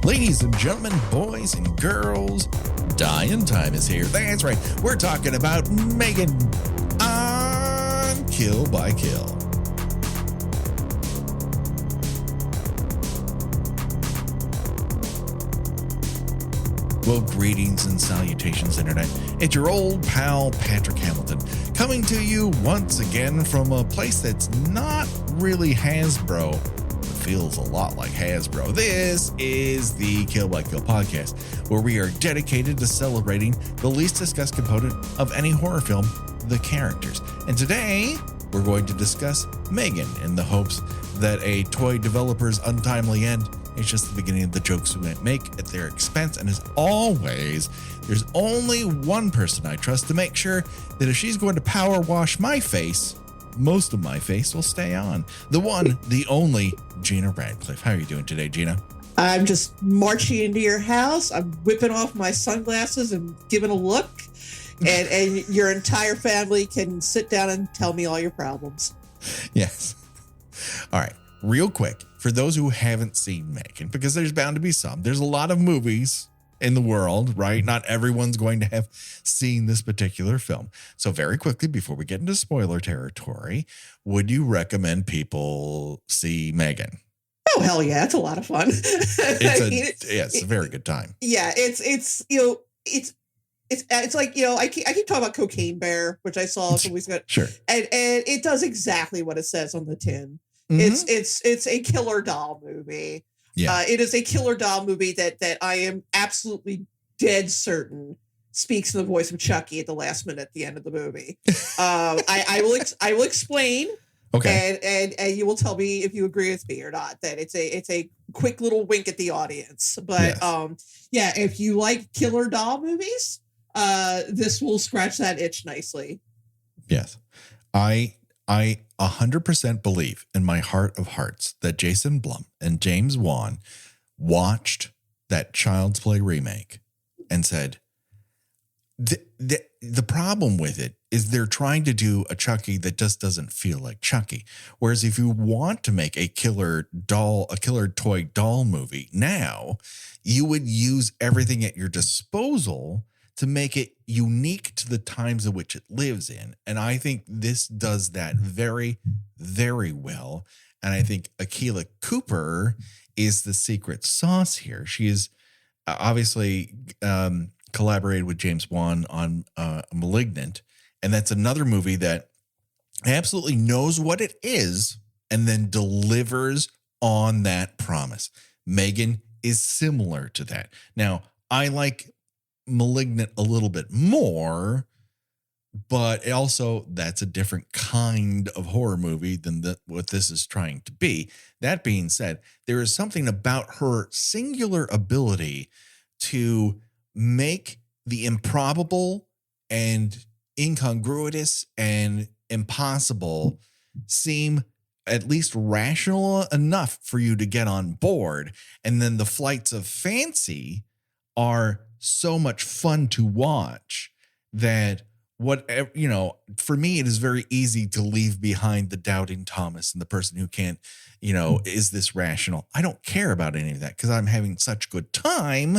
Ladies and gentlemen, boys and girls, dying time is here. That's right. We're talking about M3GAN on Kill by Kill. Well, greetings and salutations, Internet. It's your old pal, Patrick Hamilton, coming to you once again from a place that's not really Hasbro, but feels a lot like Hasbro. This is the Kill by Kill podcast, where we are dedicated to celebrating the least discussed component of any horror film, the characters. And today, we're going to discuss M3GAN in the hopes that a toy developer's untimely end is just the beginning of the jokes we might make at their expense. And as always, there's only one person I trust to make sure that if she's going to power wash my face, most of my face will stay on. The one, the only, Gina Radcliffe. How are you doing today, Gina? I'm just marching into your house. I'm whipping off my sunglasses and giving a look. And your entire family can sit down and tell me all your problems. Yes. All right. Real quick, for those who haven't seen M3GAN, because there's bound to be some, there's a lot of movies in the world, right? Not everyone's going to have seen this particular film. So very quickly, before we get into spoiler territory, would you recommend people see M3GAN? Oh, hell yeah. It's a lot of fun. It's a very good time. Yeah. It's like, I keep talking about Cocaine Bear, which I saw a couple weeks ago. Sure. And it does exactly what it says on the tin. Mm-hmm. It's a killer doll movie. Yeah. It is a killer doll movie that I am absolutely dead certain speaks in the voice of Chucky at the last minute at the end of the movie. I will explain. Okay. And you will tell me if you agree with me or not, that it's a quick little wink at the audience. But yes. If you like killer doll movies, this will scratch that itch nicely. Yes. I 100% believe in my heart of hearts that Jason Blum and James Wan watched that Child's Play remake and said, the problem with it is they're trying to do a Chucky that just doesn't feel like Chucky. Whereas if you want to make a killer toy doll movie now, you would use everything at your disposal to make it unique to the times in which it lives in. And I think this does that very, very well. And I think Akilah Cooper is the secret sauce here. She is obviously collaborated with James Wan on Malignant. And that's another movie that absolutely knows what it is and then delivers on that promise. M3GAN is similar to that. Now, I like Malignant a little bit more, but also that's a different kind of horror movie than what this is trying to be. That being said, there is something about her singular ability to make the improbable and incongruous and impossible seem at least rational enough for you to get on board. And then the flights of fancy are so much fun to watch that for me, it is very easy to leave behind the doubting Thomas and the person who can't, is this rational? I don't care about any of that because I'm having such good time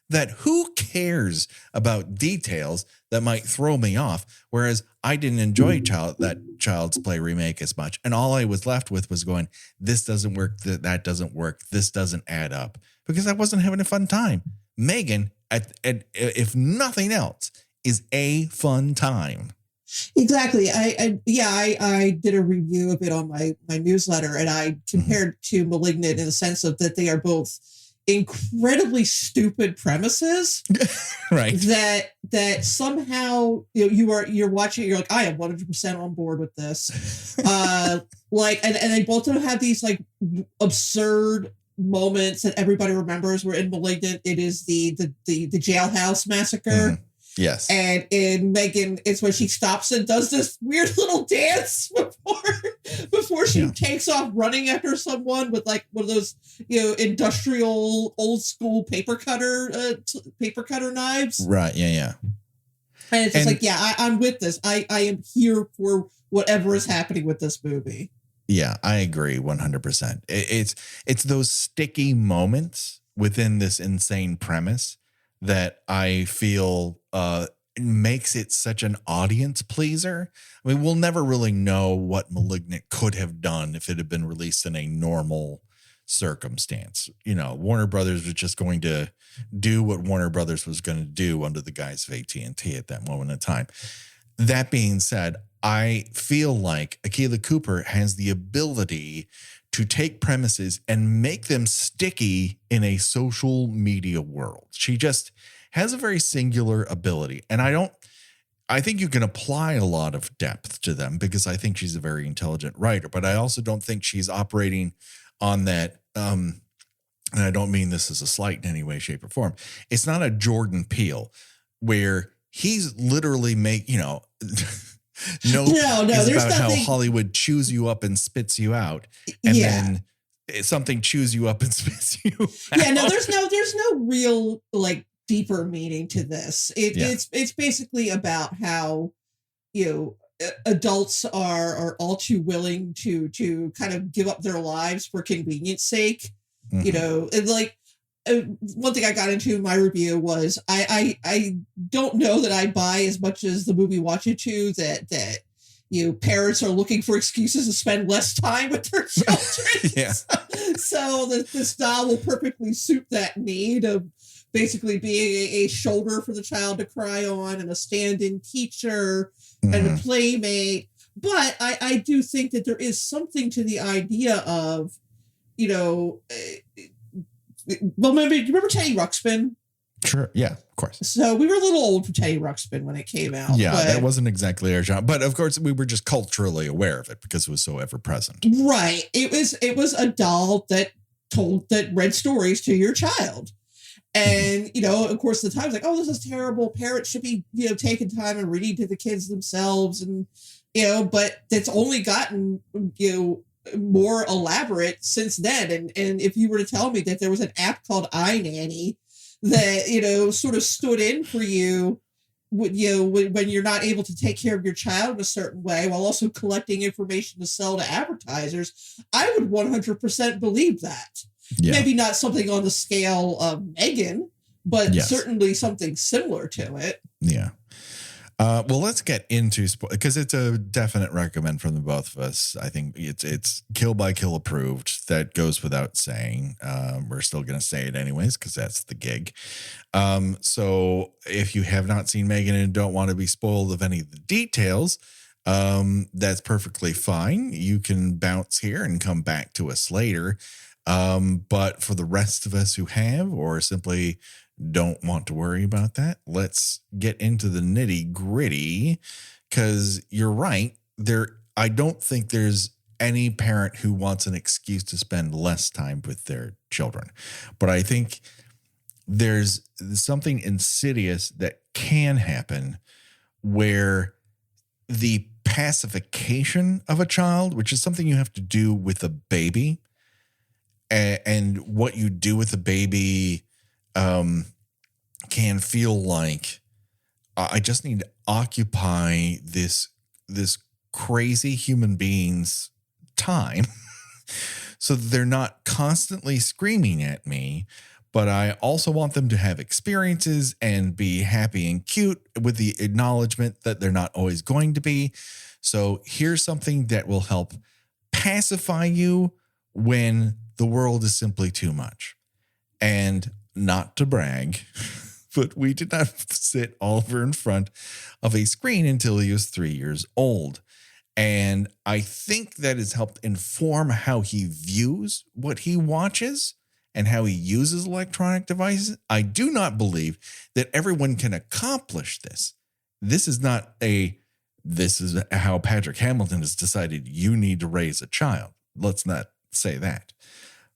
that who cares about details that might throw me off? Whereas I didn't enjoy that Child's Play remake as much. And all I was left with was going, this doesn't work. That doesn't work. This doesn't add up because I wasn't having a fun time. M3GAN, if nothing else, is a fun time. Exactly. I did a review of it on my newsletter, and I compared to Malignant in the sense of that they are both incredibly stupid premises, right? That somehow you're watching it, you're like, I am 100% on board with this. And they both don't have these like absurd moments that everybody remembers. Where in Malignant, it is the jailhouse massacre. Mm-hmm. Yes. And in M3GAN, it's when she stops and does this weird little dance before she takes off running after someone with like one of those, industrial old school paper cutter knives. Right. Yeah. And it's just I'm with this. I am here for whatever is happening with this movie. Yeah, I agree 100%. It's those sticky moments within this insane premise that I feel makes it such an audience pleaser. I mean, we'll never really know what Malignant could have done if it had been released in a normal circumstance. You know, Warner Brothers was just going to do what Warner Brothers was going to do under the guise of AT&T at that moment in time. That being said, I feel like Akilah Cooper has the ability to take premises and make them sticky in a social media world. She just has a very singular ability. And I think you can apply a lot of depth to them because I think she's a very intelligent writer, but I also don't think she's operating on that. And I don't mean this as a slight in any way, shape, or form. It's not a Jordan Peele where he's literally no, is about how Hollywood chews you up and spits you out. And then something chews you up and spits you out. Yeah, no, there's no real like deeper meaning to this. It's basically about how, adults are all too willing to kind of give up their lives for convenience sake. Mm-hmm. And like one thing I got into in my review was I don't know that I buy as much as the movie Watch It To that parents are looking for excuses to spend less time with their children. Yeah. So this doll will perfectly suit that need of basically being a shoulder for the child to cry on and a stand-in teacher and a playmate. But I do think that there is something to the idea of, well, maybe, do you remember Teddy Ruxpin? Sure. Yeah, of course. So we were a little old for Teddy Ruxpin when it came out. Yeah, that wasn't exactly our genre. But of course, we were just culturally aware of it because it was so ever present. Right. It was a doll that read stories to your child. And, of course, the time's like, oh, this is terrible. Parents should be, taking time and reading to the kids themselves. And, but it's only gotten, more elaborate since then. And if you were to tell me that there was an app called iNanny that, sort of stood in for you, when you're not able to take care of your child in a certain way while also collecting information to sell to advertisers, I would 100% believe that. Yeah. Maybe not something on the scale of M3GAN, but certainly something similar to it. Yeah. Well, let's get into because it's a definite recommend from the both of us. I think it's Kill by Kill approved. That goes without saying. We're still going to say it anyways because that's the gig. So if you have not seen M3GAN and don't want to be spoiled of any of the details, that's perfectly fine. You can bounce here and come back to us later. But for the rest of us who have or simply don't want to worry about that, let's get into the nitty gritty because you're right. I don't think there's any parent who wants an excuse to spend less time with their children, but I think there's something insidious that can happen where the pacification of a child, which is something you have to do with a baby, and what you do with a baby can feel like I just need to occupy this crazy human being's time so that they're not constantly screaming at me, but I also want them to have experiences and be happy and cute with the acknowledgement that they're not always going to be. So here's something that will help pacify you when the world is simply too much. And not to brag, but we did not sit Oliver in front of a screen until he was 3 years old. And I think that has helped inform how he views what he watches and how he uses electronic devices. I do not believe that everyone can accomplish this. This is how Patrick Hamilton has decided you need to raise a child. Let's not say that.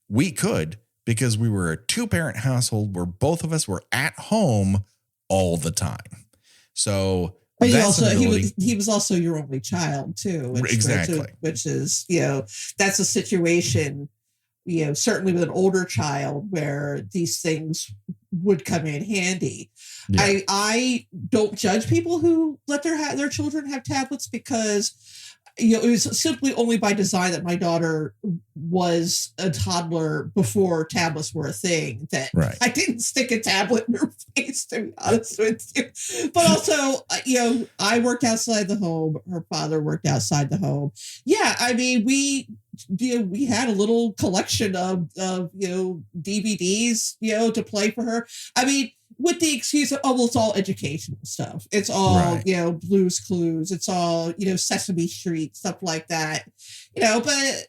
We could, because we were a two-parent household where both of us were at home all the time. So but he was also your only child too. Exactly. Which is, that's a situation certainly with an older child where these things would come in handy. Yeah. I don't judge people who let their children have tablets, because it was simply only by design that my daughter was a toddler before tablets were a thing, that Right. I didn't stick a tablet in her face, to be honest with you. But also, I worked outside the home. Her father worked outside the home. Yeah, I mean, we had a little collection of DVDs, to play for her. I mean, with the excuse of, oh, well, it's all educational stuff. It's all, Right. Blue's Clues. It's all, Sesame Street, stuff like that. But,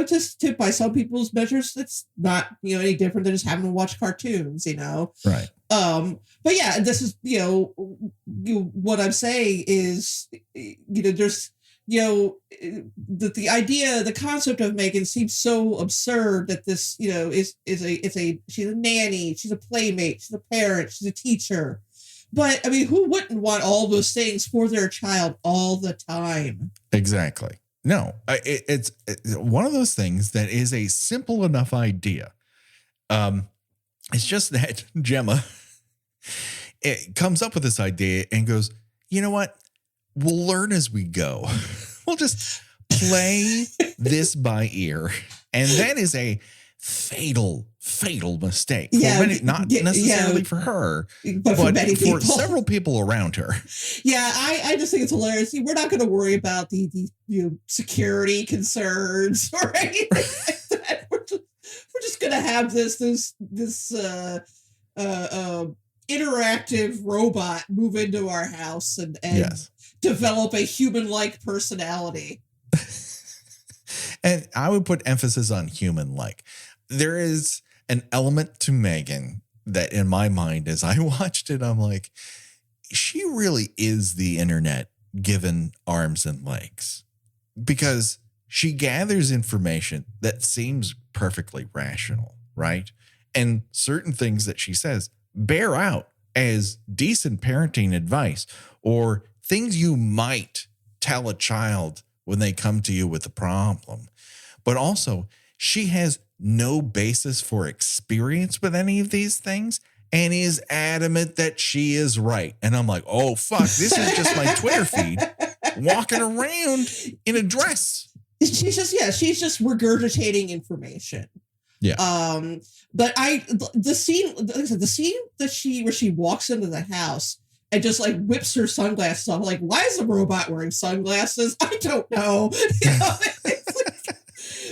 just by some people's measures, it's not, any different than just having to watch cartoons, Right. But yeah, this is, what I'm saying is, there's, the idea, the concept of M3GAN seems so absurd, that this, she's a nanny, she's a playmate, she's a parent, she's a teacher. But I mean, who wouldn't want all those things for their child all the time? Exactly. No, it's one of those things that is a simple enough idea. It's just that Gemma comes up with this idea and goes, you know what? We'll learn as we go. We'll just play this by ear. And that is a fatal mistake. Yeah, not necessarily for her, but for many people. For several people around her. Yeah, I just think it's hilarious. See, we're not going to worry about the security concerns or anything like that. We're just going to have this interactive robot move into our house and yes. develop a human-like personality. And I would put emphasis on human-like. There is an element to M3GAN that in my mind, as I watched it, I'm like, she really is the internet given arms and legs, because she gathers information that seems perfectly rational, right? And certain things that she says bear out as decent parenting advice, or things you might tell a child when they come to you with a problem. But also, she has no basis for experience with any of these things and is adamant that she is right. And I'm like, oh, fuck, this is just my Twitter feed walking around in a dress. She's just regurgitating information. Yeah. But the scene that where she walks into the house and just like whips her sunglasses off. Like, why is the robot wearing sunglasses? I don't know.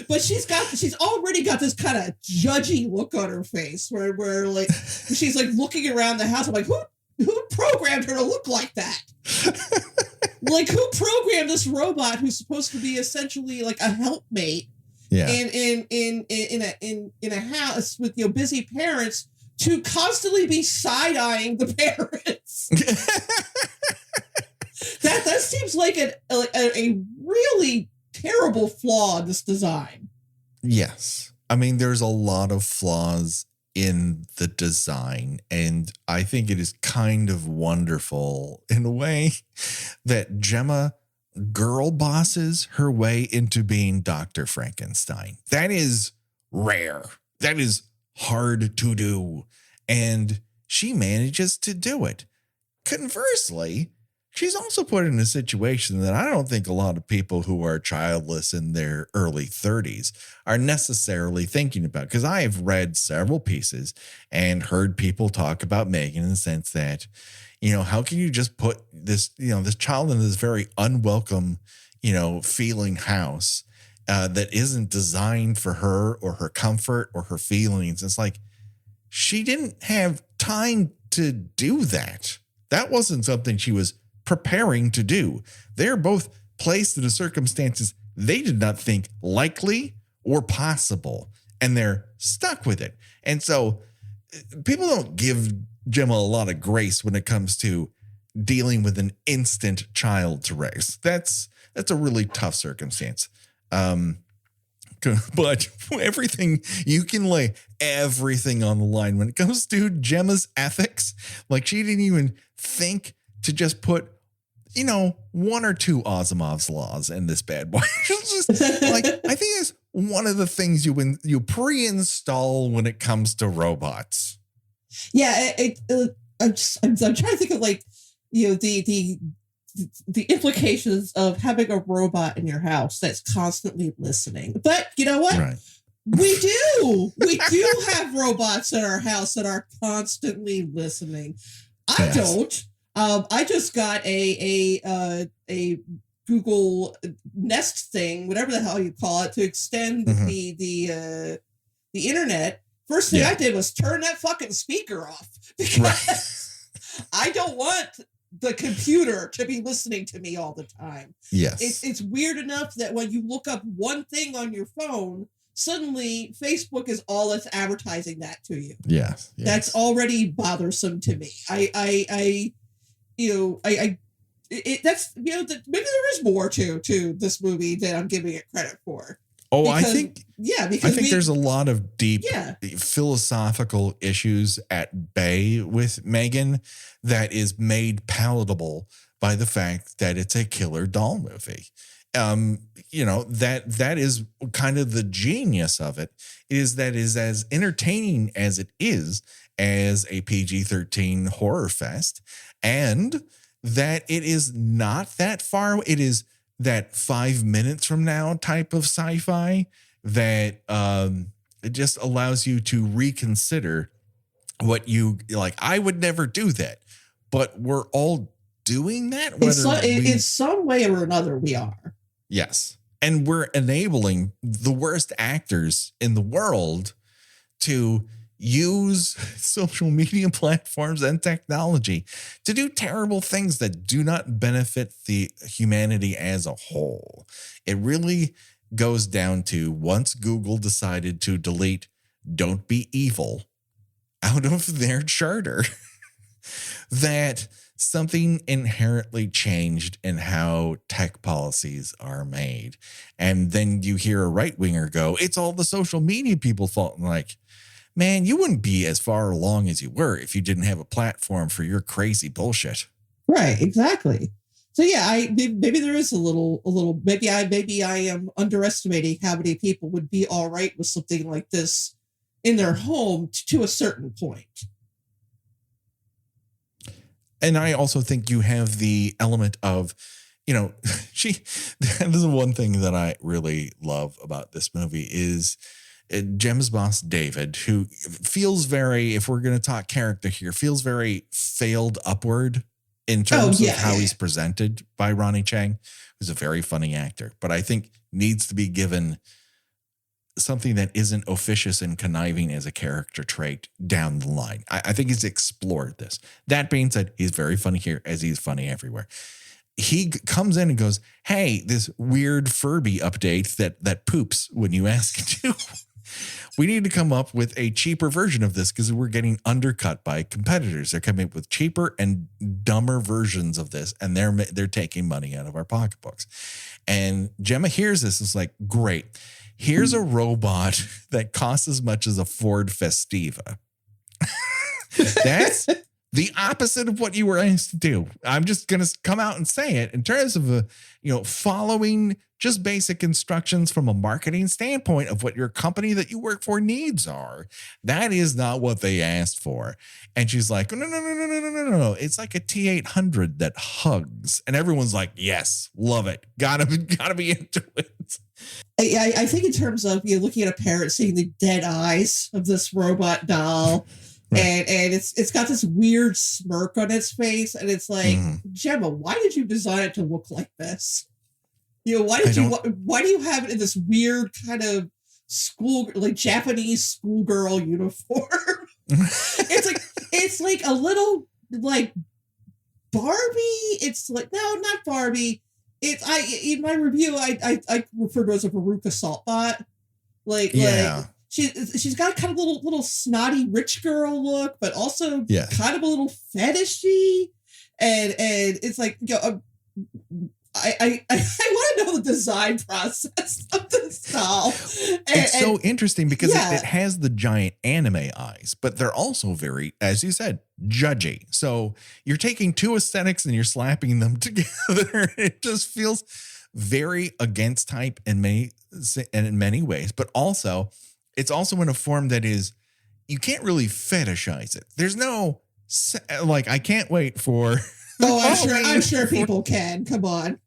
But she's already got this kind of judgy look on her face where like she's like looking around the house. I'm like, who programmed her to look like that? Like, who programmed this robot who's supposed to be essentially like a helpmate? Yeah. In a house with busy parents, to constantly be side-eyeing the parents. that seems like a really terrible flaw in this design. Yes. I mean, there's a lot of flaws in the design, and I think it is kind of wonderful in a way that Gemma girl bosses her way into being Dr. Frankenstein. That is rare. That is hard to do. And she manages to do it. Conversely, she's also put in a situation that I don't think a lot of people who are childless in their early 30s are necessarily thinking about. Because I have read several pieces and heard people talk about M3GAN in the sense that, how can you just put this, this child in this very unwelcome, feeling house that isn't designed for her or her comfort or her feelings? It's like, she didn't have time to do that. That wasn't something she was preparing to do. They're both placed in circumstances they did not think likely or possible, and they're stuck with it. And so people don't give Gemma a lot of grace when it comes to dealing with an instant child to raise. That's a really tough circumstance. But everything, you can lay everything on the line when it comes to Gemma's ethics. Like, she didn't even think to just put, one or two Asimov's laws in this bad boy. It's just like, I think it's one of the things you pre-install when it comes to robots. Yeah, I'm trying to think of like, the implications of having a robot in your house that's constantly listening. But you know what? Right. We do have robots in our house that are constantly listening. I don't. I just got a Google Nest thing, whatever the hell you call it, to extend the internet. First thing I did was turn that fucking speaker off because I don't want the computer to be listening to me all the time. Yes. It's weird enough that when you look up one thing on your phone, suddenly Facebook is all that's advertising that to you. Yes. That's already bothersome to me. That's maybe there is more to this movie than I'm giving it credit for. Oh, because, I think there's a lot of deep philosophical issues at bay with M3GAN that is made palatable by the fact that it's a killer doll movie. That is kind of the genius of it, is that is as entertaining as it is as a PG-13 horror fest, and that it is not that far. It is that 5 minutes from now type of sci-fi that it just allows you to reconsider what you like. I would never do that, but we're all doing that. In some way or another, we are. Yes. And we're enabling the worst actors in the world to use social media platforms and technology to do terrible things that do not benefit the humanity as a whole. It really goes down to, once Google decided to delete "Don't be evil" out of their charter, that something inherently changed in how tech policies are made. And then you hear a right-winger go, "It's all the social media people's fault." And like, man, you wouldn't be as far along as you were if you didn't have a platform for your crazy bullshit. Right, exactly. So yeah, maybe there is a little. Maybe I am underestimating how many people would be all right with something like this in their home to a certain point. And I also think you have the element of, this is one thing that I really love about this movie is Jem's boss, David, who feels very, if we're going to talk character here, feels very failed upward in terms of how he's presented by Ronnie Chang, who's a very funny actor, but I think needs to be given something that isn't officious and conniving as a character trait down the line. I think he's explored this. That being said, he's very funny here, as he's funny everywhere. He comes in and goes, "Hey, this weird Furby update that poops when you ask it to. We need to come up with a cheaper version of this because we're getting undercut by competitors. They're coming up with cheaper and dumber versions of this, and they're taking money out of our pocketbooks." And Gemma hears this and is like, "Great. Here's a robot that costs as much as a Ford Festiva." That's the opposite of what you were asked to do. I'm just going to come out and say it in terms of following just basic instructions from a marketing standpoint of what your company that you work for needs are. That is not what they asked for. And she's like, no. It's like a T800 that hugs. And everyone's like, yes, love it. Gotta be into it. I think in terms of looking at a parent seeing the dead eyes of this robot doll, right, and it's got this weird smirk on its face, and it's like, Gemma, why did you design it to look like this? Why do you have it in this weird kind of Japanese schoolgirl uniform? it's like a little like Barbie. It's like, no, not Barbie. In my review, I refer to it as a Veruca Saltbot. Like she's got kind of little snotty rich girl look, but also kind of a little fetishy, and it's like I want to know the design process of this doll. It's so interesting because it has the giant anime eyes, but they're also very, as you said, judgy. So you're taking two aesthetics and you're slapping them together. It just feels very against type in many and in many ways, but also it's also in a form that is, you can't really fetishize it. There's no like, I can't wait for. Oh, I'm sure people can. Come on.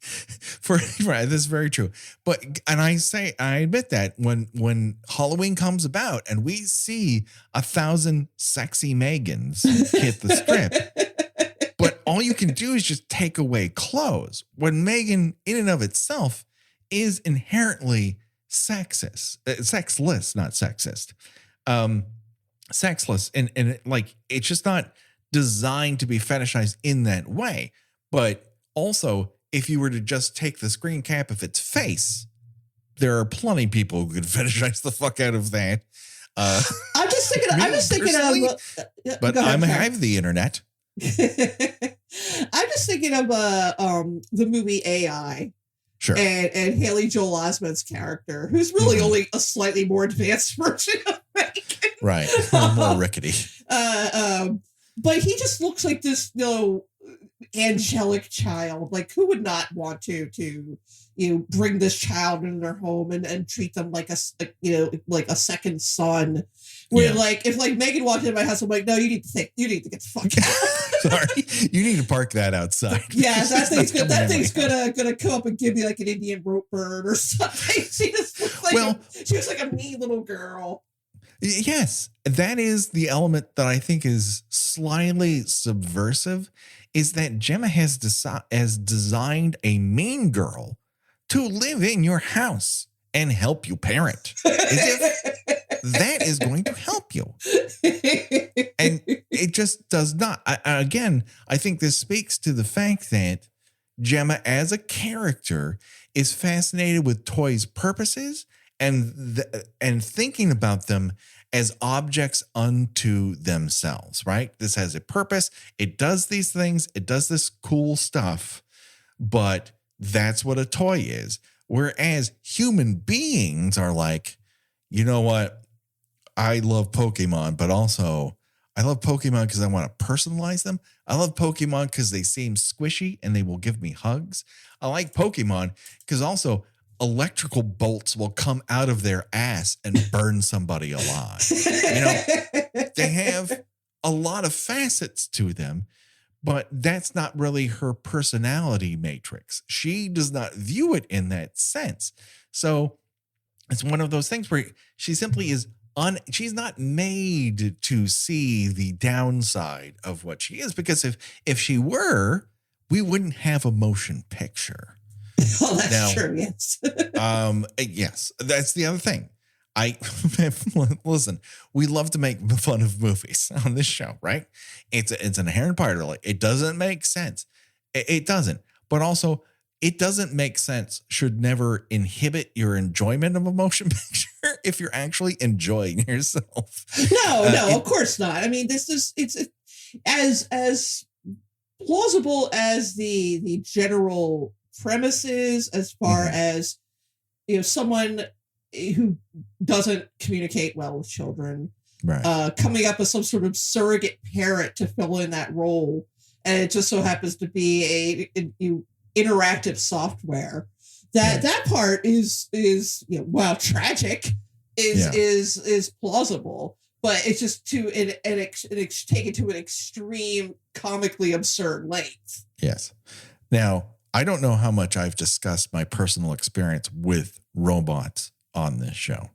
Right, this is very true. But and I admit that when Halloween comes about and we see 1,000 sexy M3GANs hit the strip, but all you can do is just take away clothes. When M3GAN in and of itself is inherently sexist, sexless, not sexist, sexless, and it's just not designed to be fetishized in that way. But also, if you were to just take the screen cap of its face, there are plenty of people who could fetishize the fuck out of that. I'm just thinking of, but I have the internet. I'm just thinking of the movie AI. Sure. And Haley Joel Osment's character, who's really only a slightly more advanced version of M3GAN. Right. A little more rickety. But he just looks like this, angelic child. Like, who would not want to bring this child into their home and treat them like a second son? Where if M3GAN walked into my house, I'm like, no, you need to get the fuck out. Sorry, you need to park that outside. Yeah, that thing's gonna come up and give me like an Indian rope burn or something. She just looks like she was like a mean little girl. Yes, that is the element that I think is slightly subversive, is that Gemma has designed a mean girl to live in your house and help you parent. As if that is going to help you. And it just does not. I think this speaks to the fact that Gemma as a character is fascinated with toys' purposes and thinking about them as objects unto themselves, right? This has a purpose. It does these things. It does this cool stuff, but that's what a toy is. Whereas human beings are like, you know what? I love Pokemon, but also I love Pokemon because I want to personalize them. I love Pokemon because they seem squishy and they will give me hugs. I like Pokemon because also electrical bolts will come out of their ass and burn somebody alive. They have a lot of facets to them, but that's not really her personality matrix. She does not view it in that sense. So it's one of those things where she simply is she's not made to see the downside of what she is, because if she were, we wouldn't have a motion picture. Oh, that's true. Yes. Yes, that's the other thing. Listen, we love to make fun of movies on this show, right? It's an inherent part of it. It doesn't make sense. It doesn't. But also, it doesn't make sense should never inhibit your enjoyment of a motion picture if you're actually enjoying yourself. No, of course not. I mean, it's as plausible as the general premises, as far as someone who doesn't communicate well with children, right? Coming up with some sort of surrogate parent to fill in that role, and it just so happens to be a interactive software. That part is while tragic, is plausible, but it's just take it to an extreme, comically absurd length. Yes. Now, I don't know how much I've discussed my personal experience with robots on this show,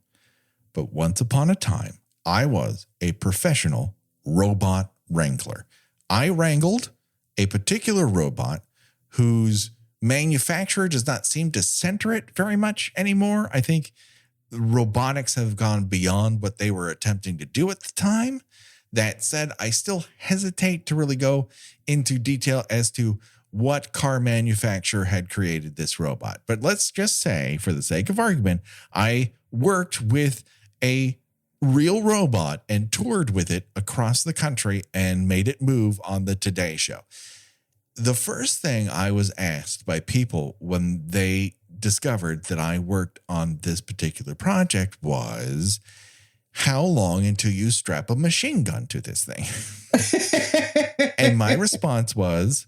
but once upon a time, I was a professional robot wrangler. I wrangled a particular robot whose manufacturer does not seem to center it very much anymore. I think robotics have gone beyond what they were attempting to do at the time. That said, I still hesitate to really go into detail as to what car manufacturer had created this robot. But let's just say, for the sake of argument, I worked with a real robot and toured with it across the country and made it move on the Today Show. The first thing I was asked by people when they discovered that I worked on this particular project was, how long until you strap a machine gun to this thing? And my response was,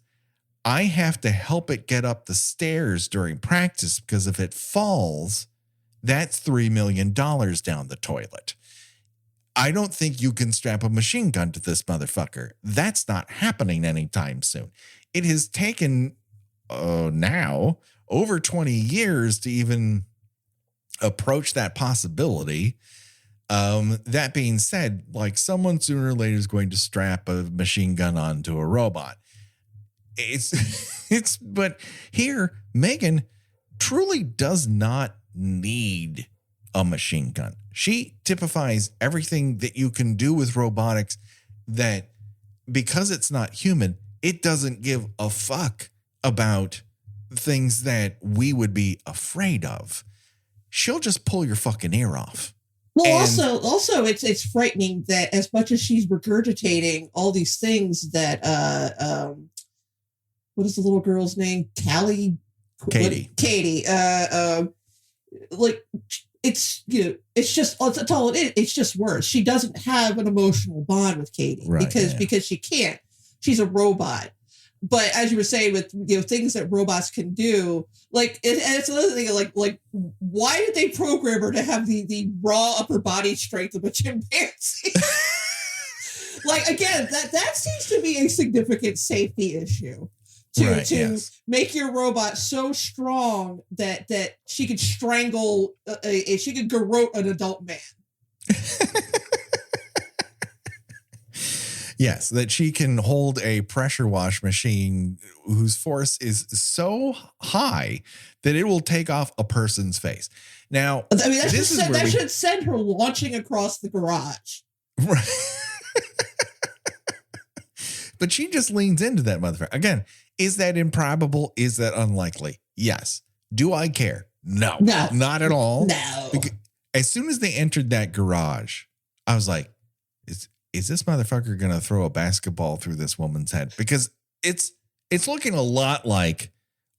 I have to help it get up the stairs during practice, because if it falls, That's $3 million down the toilet. I don't think you can strap a machine gun to this motherfucker. That's not happening anytime soon. It has taken now over 20 years to even approach that possibility. That being said, like someone sooner or later is going to strap a machine gun onto a robot. But here, M3GAN truly does not need a machine gun. She typifies everything that you can do with robotics that, because it's not human, it doesn't give a fuck about things that we would be afraid of. She'll just pull your fucking ear off. Well, also, it's frightening that as much as she's regurgitating all these things that, what is the little girl's name? Katie. Like, it's, you know, it's just, that's all it is. It's just worse. She doesn't have an emotional bond with Katie because she can't. She's a robot. But as you were saying, with, you know, things that robots can do, like, and it's another thing, like, why did they program her to have the raw upper body strength of a chimpanzee? Like, again, that seems to be a significant safety issue. To make your robot so strong that she could strangle, she could garrote an adult man. Yes, that she can hold a pressure wash machine whose force is so high that it will take off a person's face. Now, I mean, that should send her launching across the garage. Right. But she just leans into that motherfucker. Again, is that improbable? Is that unlikely? Yes. Do I care? No. Not at all. No. Because as soon as they entered that garage, I was like, is this motherfucker going to throw a basketball through this woman's head? Because it's looking a lot like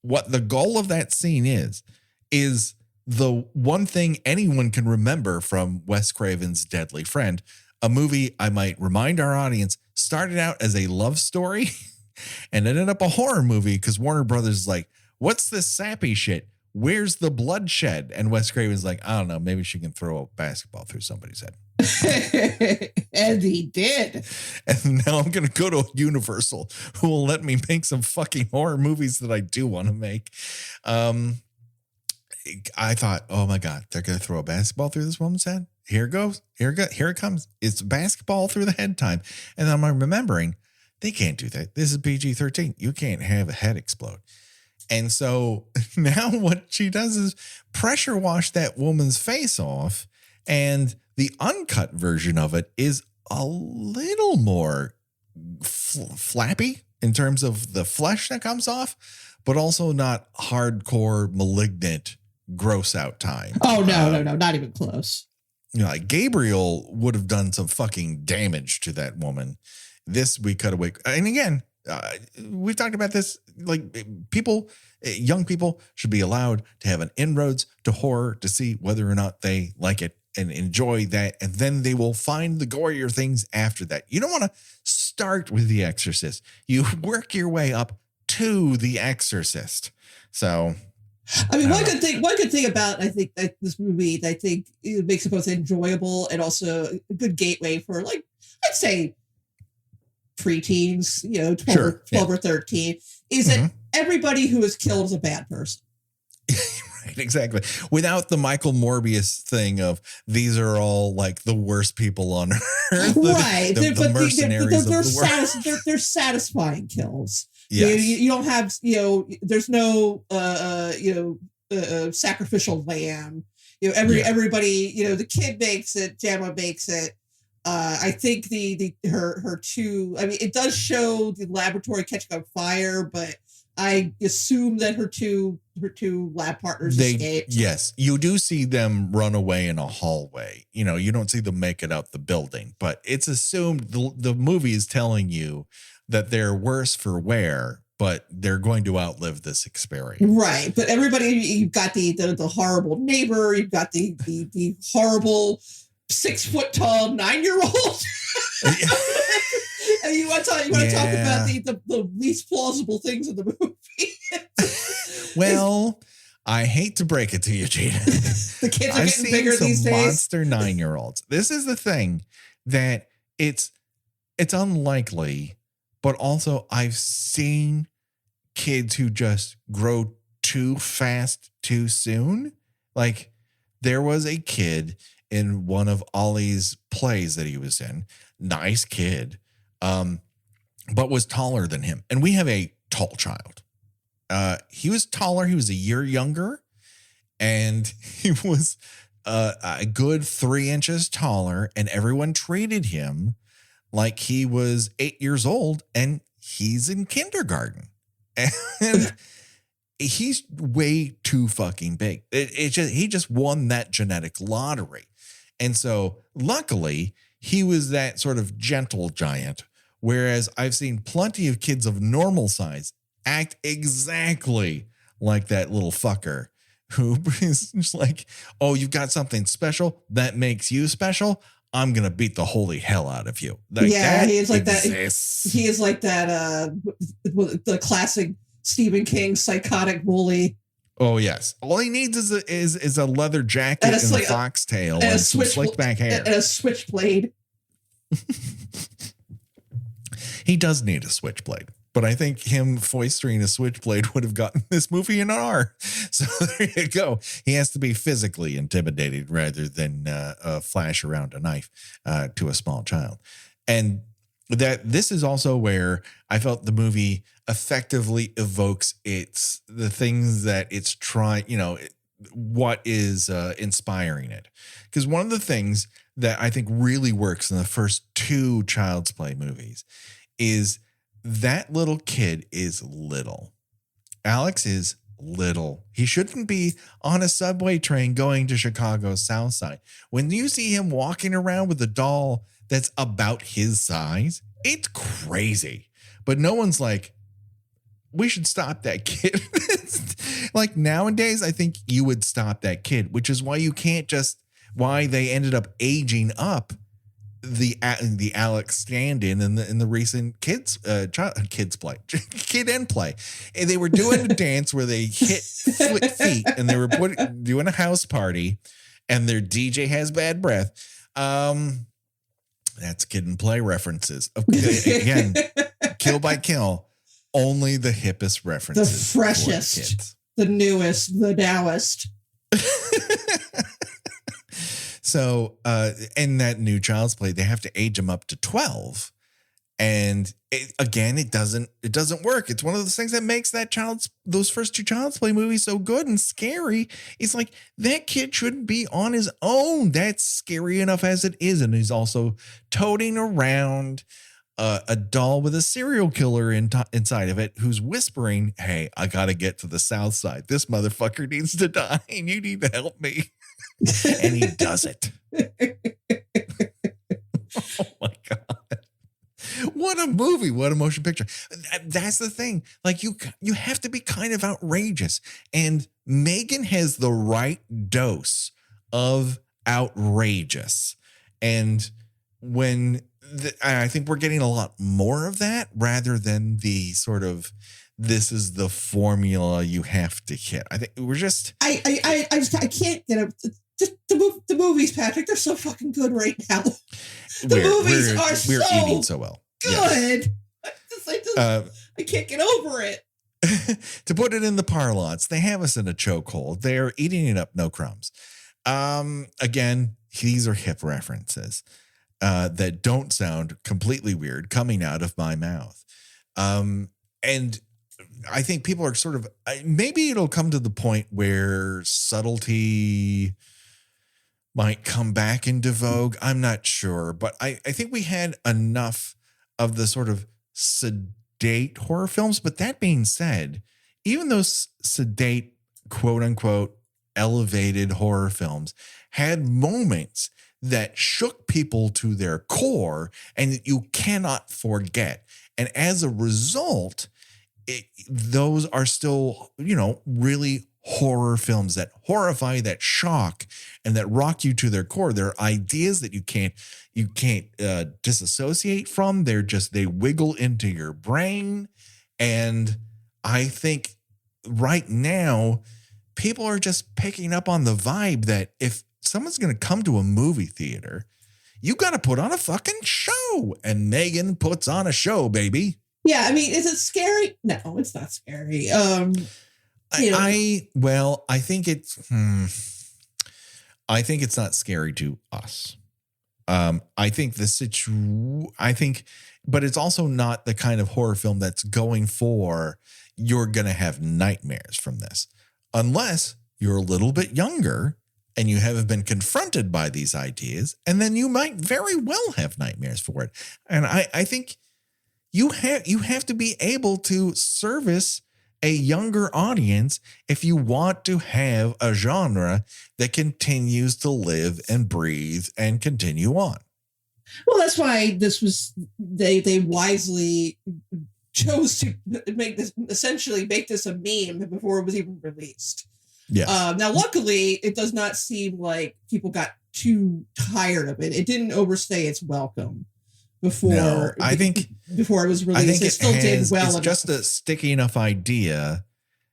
what the goal of that scene is the one thing anyone can remember from Wes Craven's Deadly Friend, a movie, I might remind our audience, started out as a love story and ended up a horror movie because Warner Brothers is like, what's this sappy shit? Where's the bloodshed? And Wes Craven's like, I don't know, maybe she can throw a basketball through somebody's head. And he did. And now I'm going to go to Universal, who will let me make some fucking horror movies that I do want to make. I thought, oh my God, they're going to throw a basketball through this woman's head. Here it goes. Here it comes. It's basketball through the head time. And I'm remembering, they can't do that. This is PG-13. You can't have a head explode. And so now what she does is pressure wash that woman's face off. And the uncut version of it is a little more flappy in terms of the flesh that comes off, but also not hardcore, malignant, gross out time. Oh, no, not even close. You know, like Gabriel would have done some fucking damage to that woman. This we cut away. And again, we've talked about this, like people, young people should be allowed to have an inroads to horror to see whether or not they like it and enjoy that. And then they will find the gorier things after that. You don't want to start with The Exorcist. You work your way up to The Exorcist. So, I mean, one good thing about, I think, that this movie, I think it makes it both enjoyable and also a good gateway for, like, I'd say preteens, you know, 12 or 13, is that everybody who is killed is a bad person. Right, exactly. Without the Michael Morbius thing of these are all like the worst people on earth. Right. The mercenaries of the world. They're satisfying kills. Yes. You don't have, you know, there's no, sacrificial lamb. You know, everybody, you know, the kid makes it, Gemma makes it. I think her two, I mean, it does show the laboratory catching on fire, but I assume that her two lab partners escaped. Yes, you do see them run away in a hallway. You know, you don't see them make it out the building, but it's assumed the movie is telling you that they're worse for wear, but they're going to outlive this experience. Right. But everybody, you've got the horrible neighbor, you've got the horrible 6 foot tall 9-year-old. And you want to talk about the least plausible things in the movie. Well, I hate to break it to you, Gina. The kids are getting bigger these days. Monster 9-year-olds. This is the thing that it's unlikely, but also I've seen kids who just grow too fast too soon. Like there was a kid in one of Ollie's plays that he was in, nice kid, but was taller than him. And we have a tall child. He was taller. He was a year younger, and he was a good 3 inches taller, and everyone treated him like he was 8 years old and he's in kindergarten. And he's way too fucking big. He just won that genetic lottery. And so luckily he was that sort of gentle giant. Whereas I've seen plenty of kids of normal size act exactly like that little fucker who is just like, oh, you've got something special that makes you special. I'm going to beat the holy hell out of you. Like, yeah, he is like exists. That. He is like that, the classic Stephen King psychotic bully. Oh, yes. All he needs is a leather jacket and a foxtail and some slicked back hair. And a switchblade. He does need a switchblade. But I think him foistering a switchblade would have gotten this movie an R. So there you go. He has to be physically intimidated rather than flash around a knife to a small child. And that this is also where I felt the movie effectively evokes the things that it's trying, what is inspiring it. Because one of the things that I think really works in the first 2 Child's Play movies is that little kid is little. Alex is little. He shouldn't be on a subway train going to Chicago's South Side. When you see him walking around with a doll that's about his size, it's crazy. But no one's like, we should stop that kid. Like nowadays, I think you would stop that kid, which is why why they ended up aging up the Alex stand-in in the recent kids play, Kid and Play. And they were doing a dance where they hit feet and they were doing a house party and their DJ has bad breath. That's Kid and Play references. Okay, again, Kill by Kill, only the hippest references. The freshest, the newest, the nowest. So, in that new Child's Play, they have to age them up to 12. And it doesn't work. It's one of those things that makes those first 2 Child's Play movies so good and scary. It's like that kid shouldn't be on his own. That's scary enough as it is. And he's also toting around a doll with a serial killer inside of it who's whispering, hey, I got to get to the South Side. This motherfucker needs to die and you need to help me. And he does it. Oh my God. What a movie. What a motion picture. That's the thing. Like you have to be kind of outrageous. And M3GAN has the right dose of outrageous. And I think we're getting a lot more of that rather than the sort of, this is the formula you have to hit. I think we're just. I can't get it. Just the movies, Patrick, they're so fucking good right now. We're eating so well. Good. Yes. I can't get over it. To put it in the parlance, they have us in a chokehold. They're eating it up, no crumbs. Again, these are hip references that don't sound completely weird coming out of my mouth. And I think people are sort of, maybe it'll come to the point where subtlety might come back into vogue. I'm not sure, but I think we had enough of the sort of sedate horror films. But that being said, even those sedate, quote unquote, elevated horror films had moments that shook people to their core and that you cannot forget. And as a result, those are still, really horror films that horrify, that shock, and that rock you to their core. They're ideas that you can't disassociate from. They wiggle into your brain. And I think right now, people are just picking up on the vibe that if someone's going to come to a movie theater, you got to put on a fucking show. And M3GAN puts on a show, baby. Yeah, I mean, is it scary? No, it's not scary. I think it's not scary to us. But it's also not the kind of horror film that's going for, you're going to have nightmares from this, unless you're a little bit younger and you haven't been confronted by these ideas. And then you might very well have nightmares for it. And I think you have to be able to service a younger audience if you want to have a genre that continues to live and breathe and continue on. Well, that's why they wisely chose to make this a meme before it was even released. Yeah. Now, luckily, it does not seem like people got too tired of it. It didn't overstay its welcome before. I think before it was released, I think it still did well. It's just a sticky enough idea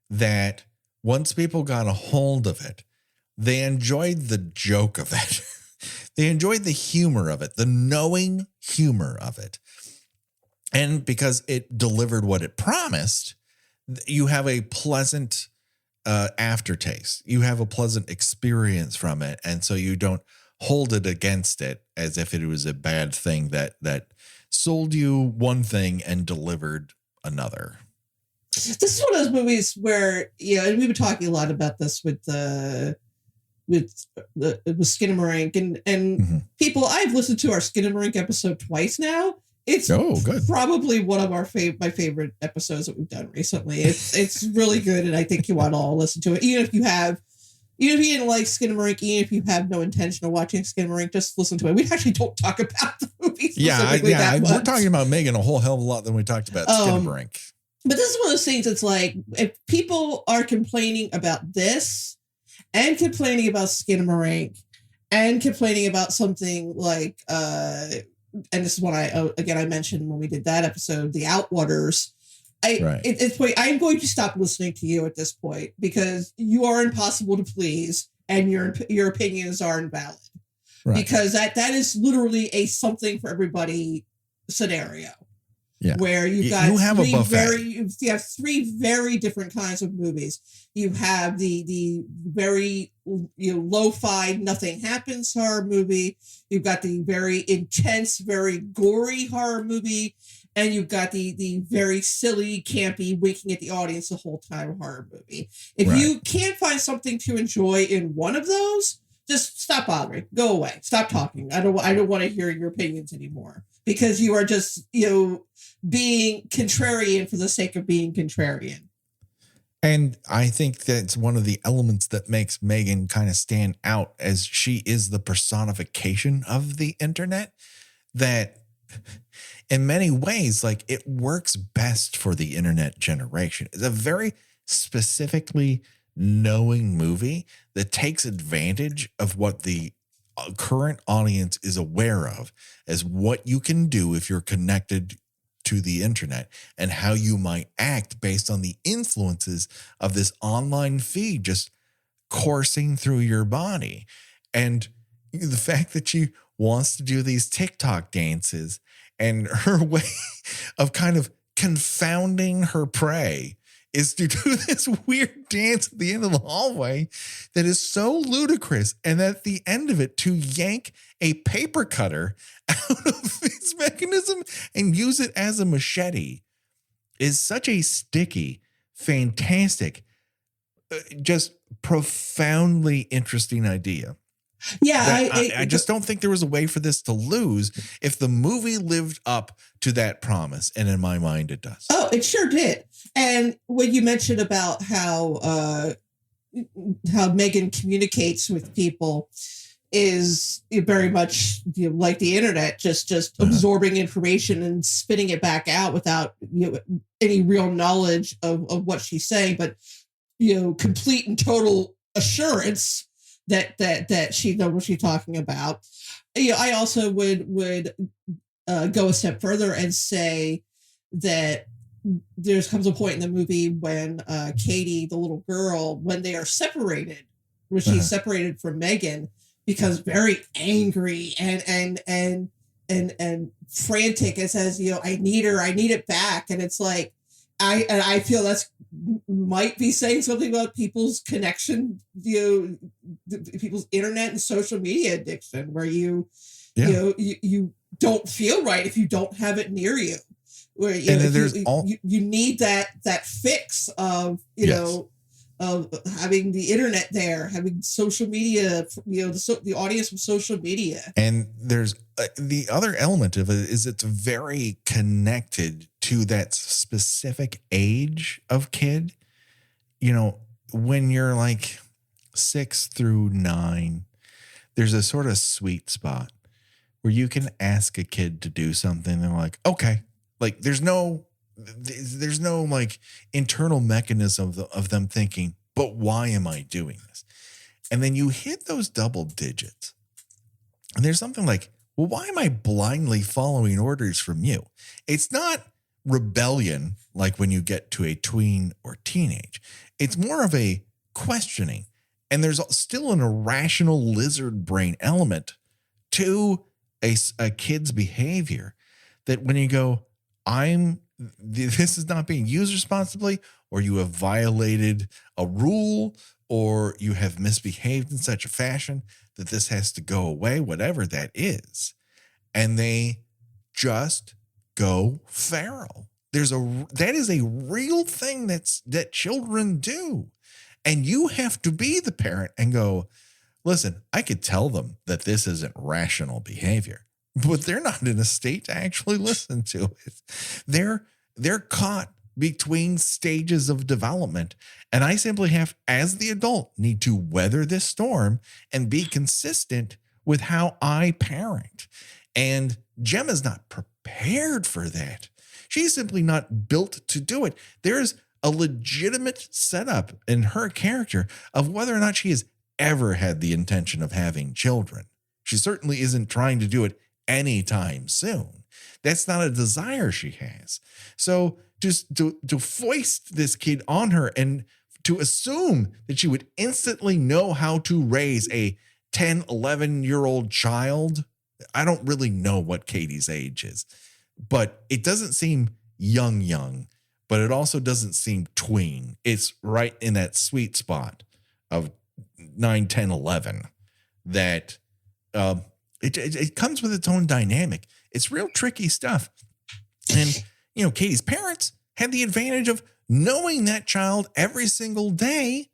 that once people got a hold of it, they enjoyed the joke of it. They enjoyed the humor of it, the knowing humor of it. And because it delivered what it promised, you have a pleasant aftertaste. You have a pleasant experience from it. And so you don't hold it against it as if it was a bad thing that sold you one thing and delivered another. This is one of those movies where, and we've been talking a lot about this with Skinamarink and mm-hmm. People. I've listened to our Skinamarink episode twice now. It's good. Probably one of my favorite episodes that we've done recently. It's really good, and I think you want to all listen to it, even if you didn't like Skinamarink, even if you have no intention of watching Skinamarink, just listen to it. We actually don't talk about the movie. We're talking about M3GAN a whole hell of a lot than we talked about Skinamarink. But this is one of those things. It's like if people are complaining about this and complaining about Skinamarink and complaining about something like and this is what I mentioned when we did that episode, The Outwaters. I'm going to stop listening to you at this point because you are impossible to please and your opinions are invalid. Right. Because that is literally a something for everybody scenario. Yeah. Where you have three very different kinds of movies. You have the very lo-fi nothing happens horror movie. You've got the very intense, very gory horror movie, and you've got the very silly, campy, winking at the audience the whole time horror movie. If you can't find something to enjoy in one of those, just stop bothering. Go away. Stop talking. I don't want to hear your opinions anymore because you are just being contrarian for the sake of being contrarian. And I think that's one of the elements that makes M3GAN kind of stand out, as she is the personification of the internet, that in many ways, like, it works best for the internet generation. It's a very specifically knowing movie that takes advantage of what the current audience is aware of as what you can do if you're connected to the internet and how you might act based on the influences of this online feed just coursing through your body. And the fact that she wants to do these TikTok dances and her way of kind of confounding her prey is to do this weird dance at the end of the hallway that is so ludicrous. And at the end of it, to yank a paper cutter out of its mechanism and use it as a machete is such a sticky, fantastic, just profoundly interesting idea. Yeah, I just don't think there was a way for this to lose if the movie lived up to that promise. And in my mind, it does. Oh, it sure did. And when you mentioned about how M3GAN communicates with people is very much like the internet, just absorbing information and spitting it back out without any real knowledge of what she's saying, but complete and total assurance that she knows what she's talking about. I also would go a step further and say that there comes a point in the movie when Katie, the little girl, when they are separated, when she's separated from M3GAN, becomes very angry and frantic and says, you know, I need her, I need it back. And it's like, I feel that's might be saying something about people's connection, you know, people's internet and social media addiction, where you know, you don't feel right if you don't have it near you. Where you know, you need that fix of, you know, of having the internet there, having social media, you know, the audience from social media. And there's the other element of it is it's very connected to that specific age of kid. You know, when you're like 6 through 9, there's a sort of sweet spot where you can ask a kid to do something and they're like, okay, like there's no like internal mechanism of them thinking, but why am I doing this? And then you hit those double digits and there's something like, well, why am I blindly following orders from you? It's not rebellion like when you get to a tween or teenage. It's more of a questioning. And there's still an irrational lizard brain element to a kid's behavior that when you go, this is not being used responsibly, or you have violated a rule, or you have misbehaved in such a fashion that this has to go away, whatever that is. And they just go feral. That is a real thing that children do. And you have to be the parent and go, listen, I could tell them that this isn't rational behavior, but they're not in a state to actually listen to it. They're caught between stages of development. And I simply have, as the adult, need to weather this storm and be consistent with how I parent. And Gemma's not prepared for that. She's simply not built to do it. There's a legitimate setup in her character of whether or not she has ever had the intention of having children. She certainly isn't trying to do it anytime soon. That's not a desire she has. So just to foist this kid on her and to assume that she would instantly know how to raise a 10, 11-year-old child. I don't really know what Katie's age is, but it doesn't seem young, but it also doesn't seem tween. It's right in that sweet spot of 9, 10, 11 that it comes with its own dynamic. It's real tricky stuff. And, you know, Katie's parents had the advantage of knowing that child every single day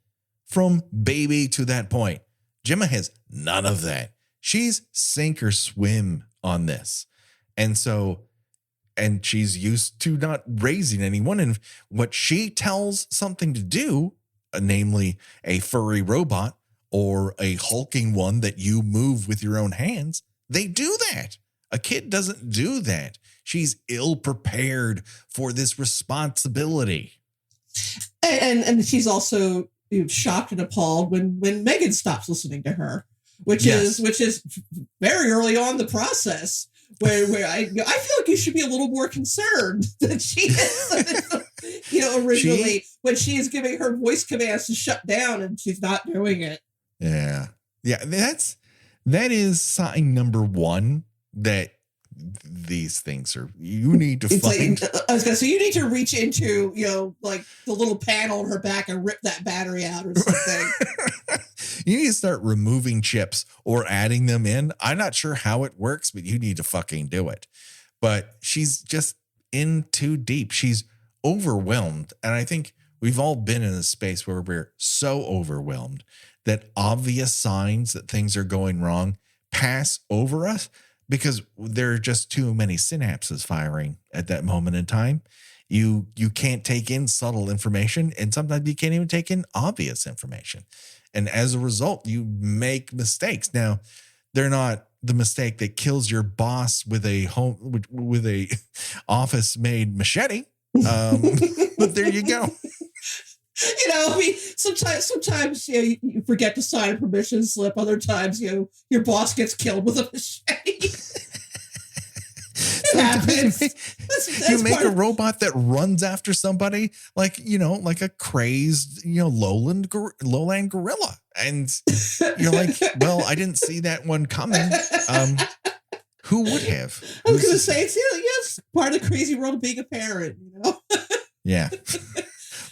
from baby to that point. Gemma has none of that. She's sink or swim on this. And she's used to not raising anyone. And what she tells something to do, namely a furry robot or a hulking one that you move with your own hands, they do that. A kid doesn't do that. She's ill prepared for this responsibility. And she's also shocked and appalled when M3GAN stops listening to her, which is very early on in the process. Where I feel like you should be a little more concerned than she is. You know, originally when she is giving her voice commands to shut down and she's not doing it. Yeah. That is sign number one that these things are, you need to find. Like, I was gonna say, you need to reach into, you know, like the little panel on her back and rip that battery out or something. You need to start removing chips or adding them in. I'm not sure how it works, but you need to fucking do it. But she's just in too deep. She's overwhelmed. And I think we've all been in a space where we're so overwhelmed that obvious signs that things are going wrong pass over us because there are just too many synapses firing at that moment in time. You can't take in subtle information, and sometimes you can't even take in obvious information. And as a result, you make mistakes. Now, they're not the mistake that kills your boss with a office made machete. But there you go. You know, I mean, sometimes you know, you forget to sign a permission slip. Other times, you know, your boss gets killed with a machete. It happens. That's You make part a of- robot that runs after somebody like, like a crazy, lowland gorilla. And you're like, well, I didn't see that one coming. Who would have? I was going to say, it's yes, part of the crazy world of being a parent, Yeah.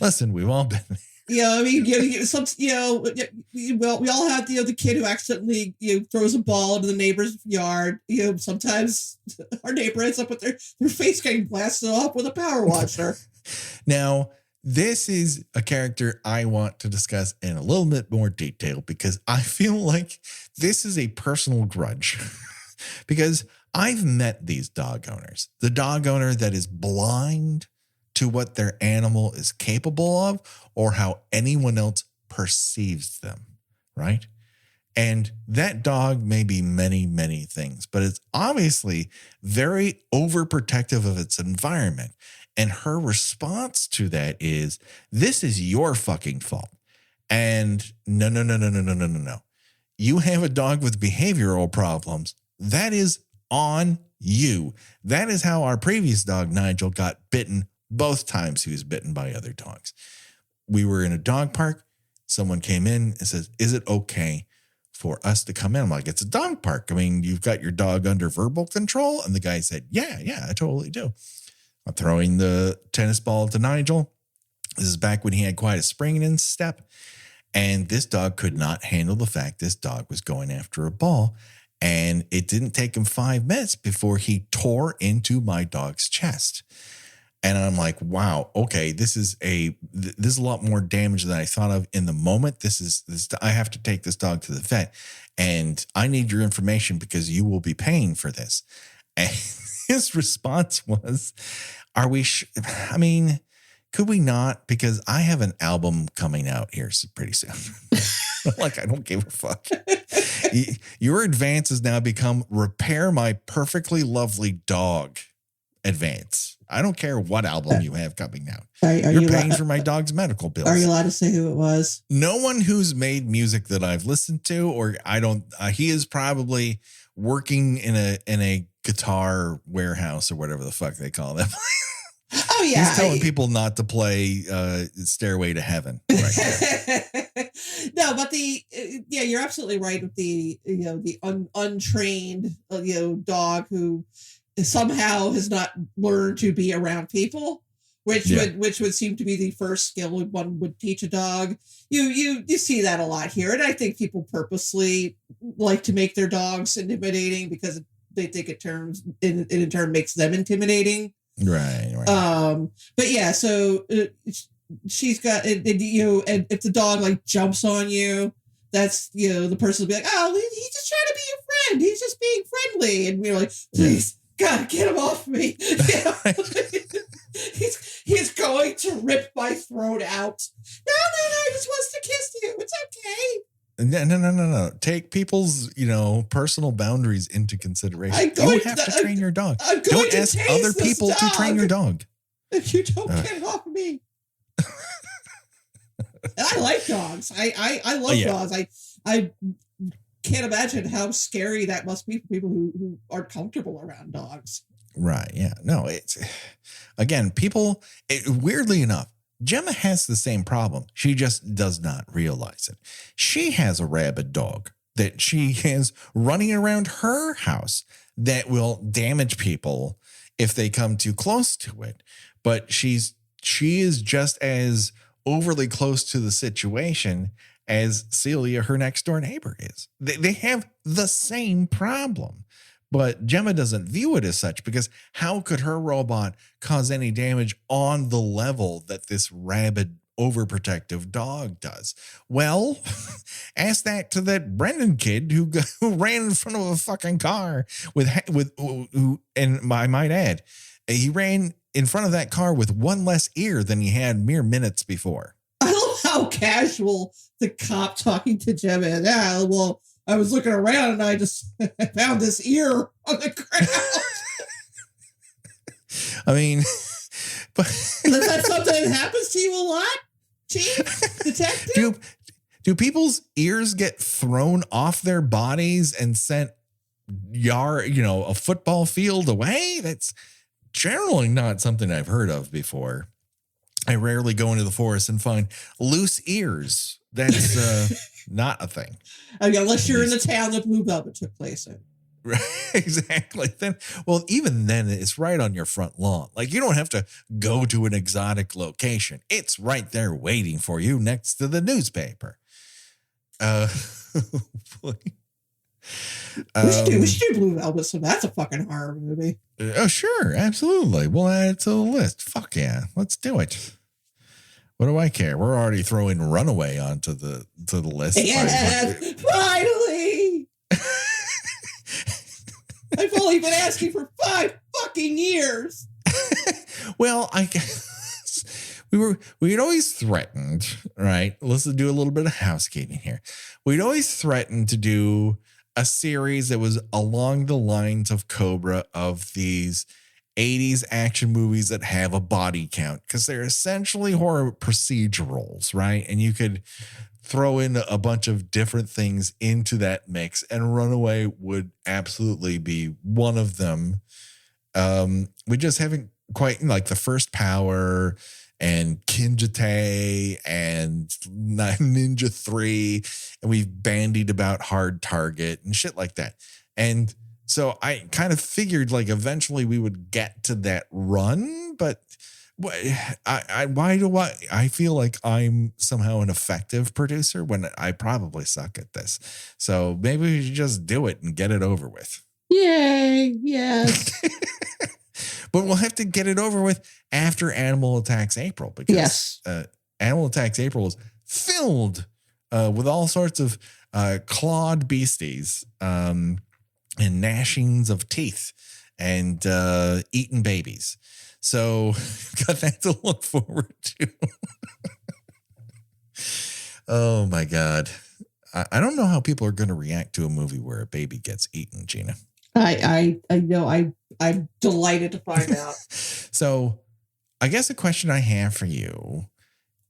Listen, we've all been. I mean, well, we all have the kid who accidentally throws a ball into the neighbor's yard. Sometimes our neighbor ends up with their face getting blasted off with a power washer. Now, this is a character I want to discuss in a little bit more detail because I feel like this is a personal grudge because I've met these dog owners. The dog owner that is blind to what their animal is capable of or how anyone else perceives them, right? And that dog may be many, many things, but it's obviously very overprotective of its environment. And her response to that is, this is your fucking fault. And no. You have a dog with behavioral problems. That is on you. That is how our previous dog, Nigel, got bitten both times he was bitten by other dogs. We were in a dog park. Someone came in and says, is it okay for us to come in? I'm like, it's a dog park. I mean, you've got your dog under verbal control. And the guy said, yeah, I totally do. I'm throwing the tennis ball to Nigel. This is back when he had quite a spring in his step. And this dog could not handle the fact this dog was going after a ball. And it didn't take him 5 minutes before he tore into my dog's chest. And I'm like, wow, okay, this is a lot more damage than I thought of in the moment. I have to take this dog to the vet and I need your information because you will be paying for this. And his response was, I mean, could we not? Because I have an album coming out here pretty soon. Like, I don't give a fuck. Your advance has now become repair my perfectly lovely dog advance. I don't care what album you have coming out. You're paying for my dog's medical bills. Are you allowed to say who it was? No one who's made music that I've listened to, or I don't. He is probably working in a guitar warehouse or whatever the fuck they call them. Oh yeah, he's telling people not to play "Stairway to Heaven." Right. No, but you're absolutely right with the untrained dog who somehow has not learned to be around people, which would seem to be the first skill one would teach a dog. You see that a lot here, and I think people purposely like to make their dogs intimidating because they think it in turn makes them intimidating. Right. But yeah, so she's got and if the dog like jumps on you, that's the person will be like, oh, he's just trying to be your friend. He's just being friendly, and you're like, please. God, get him off me. He's going to rip my throat out. No, he just wants to kiss you. It's okay. No. Take people's, personal boundaries into consideration. You have to train your dog. Don't ask other people to train your dog. If you don't get off me. And I like dogs. I love dogs. I can't imagine how scary that must be for people who aren't comfortable around dogs. Right. Yeah. No, it's again, weirdly enough, Gemma has the same problem. She just does not realize it. She has a rabid dog that she has running around her house that will damage people if they come too close to it. But she is just as overly close to the situation as Celia, her next door neighbor, is. They have the same problem, but Gemma doesn't view it as such because how could her robot cause any damage on the level that this rabid, overprotective dog does? Well, ask that to that Brendan kid who ran in front of a fucking car and I might add, he ran in front of that car with one less ear than he had mere minutes before. I love how casual the cop talking to Gemma is. Yeah, well, I was looking around and I just found this ear on the ground. I mean, but is that something that happens to you a lot, Chief? Detective? Do people's ears get thrown off their bodies and sent yard, a football field away. That's generally not something I've heard of before. I rarely go into the forest and find loose ears. That's not a thing. I mean, unless you're in the town that Blue Velvet took place in. Right, exactly. Even then, it's right on your front lawn. Like, you don't have to go to an exotic location. It's right there waiting for you next to the newspaper. We should do Blue Velvet, so that's a fucking horror movie. Oh, sure, absolutely. We'll add it to the list. Fuck yeah, let's do it. What do I care? We're already throwing Runaway onto the list. Yes, finally. I've only been asking for 5 fucking years. Well, I guess we'd always threatened, right? Let's do a little bit of housekeeping here. We'd always threatened to do a series that was along the lines of Cobra, of these 80s action movies that have a body count, because they're essentially horror procedurals, right? And you could throw in a bunch of different things into that mix, and Runaway would absolutely be one of them. We just haven't quite, like, The First Power and Kinjite and Ninja 3, and we've bandied about Hard Target and shit like that. And so I kind of figured, like, eventually we would get to that run, but why do I feel like I'm somehow an effective producer when I probably suck at this? So maybe we should just do it and get it over with. Yay, yes. But we'll have to get it over with after Animal Attacks April, because Animal Attacks April was filled with all sorts of clawed beasties and gnashings of teeth and eaten babies. So got that to look forward to. Oh my God. I don't know how people are going to react to a movie where a baby gets eaten, Gina. I know. I'm delighted to find out. So I guess a question I have for you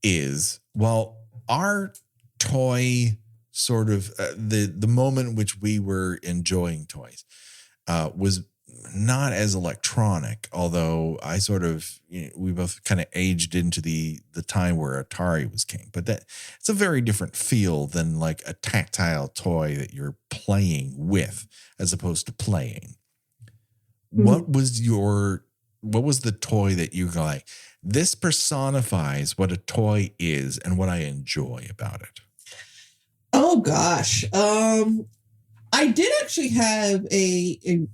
is, well, our toy sort of the moment in which we were enjoying toys was not as electronic, although I sort of, we both kind of aged into the time where Atari was king, but that it's a very different feel than like a tactile toy that you're playing with as opposed to playing. What was the toy that you like, this personifies what a toy is and what I enjoy about it? Oh gosh. I did actually have a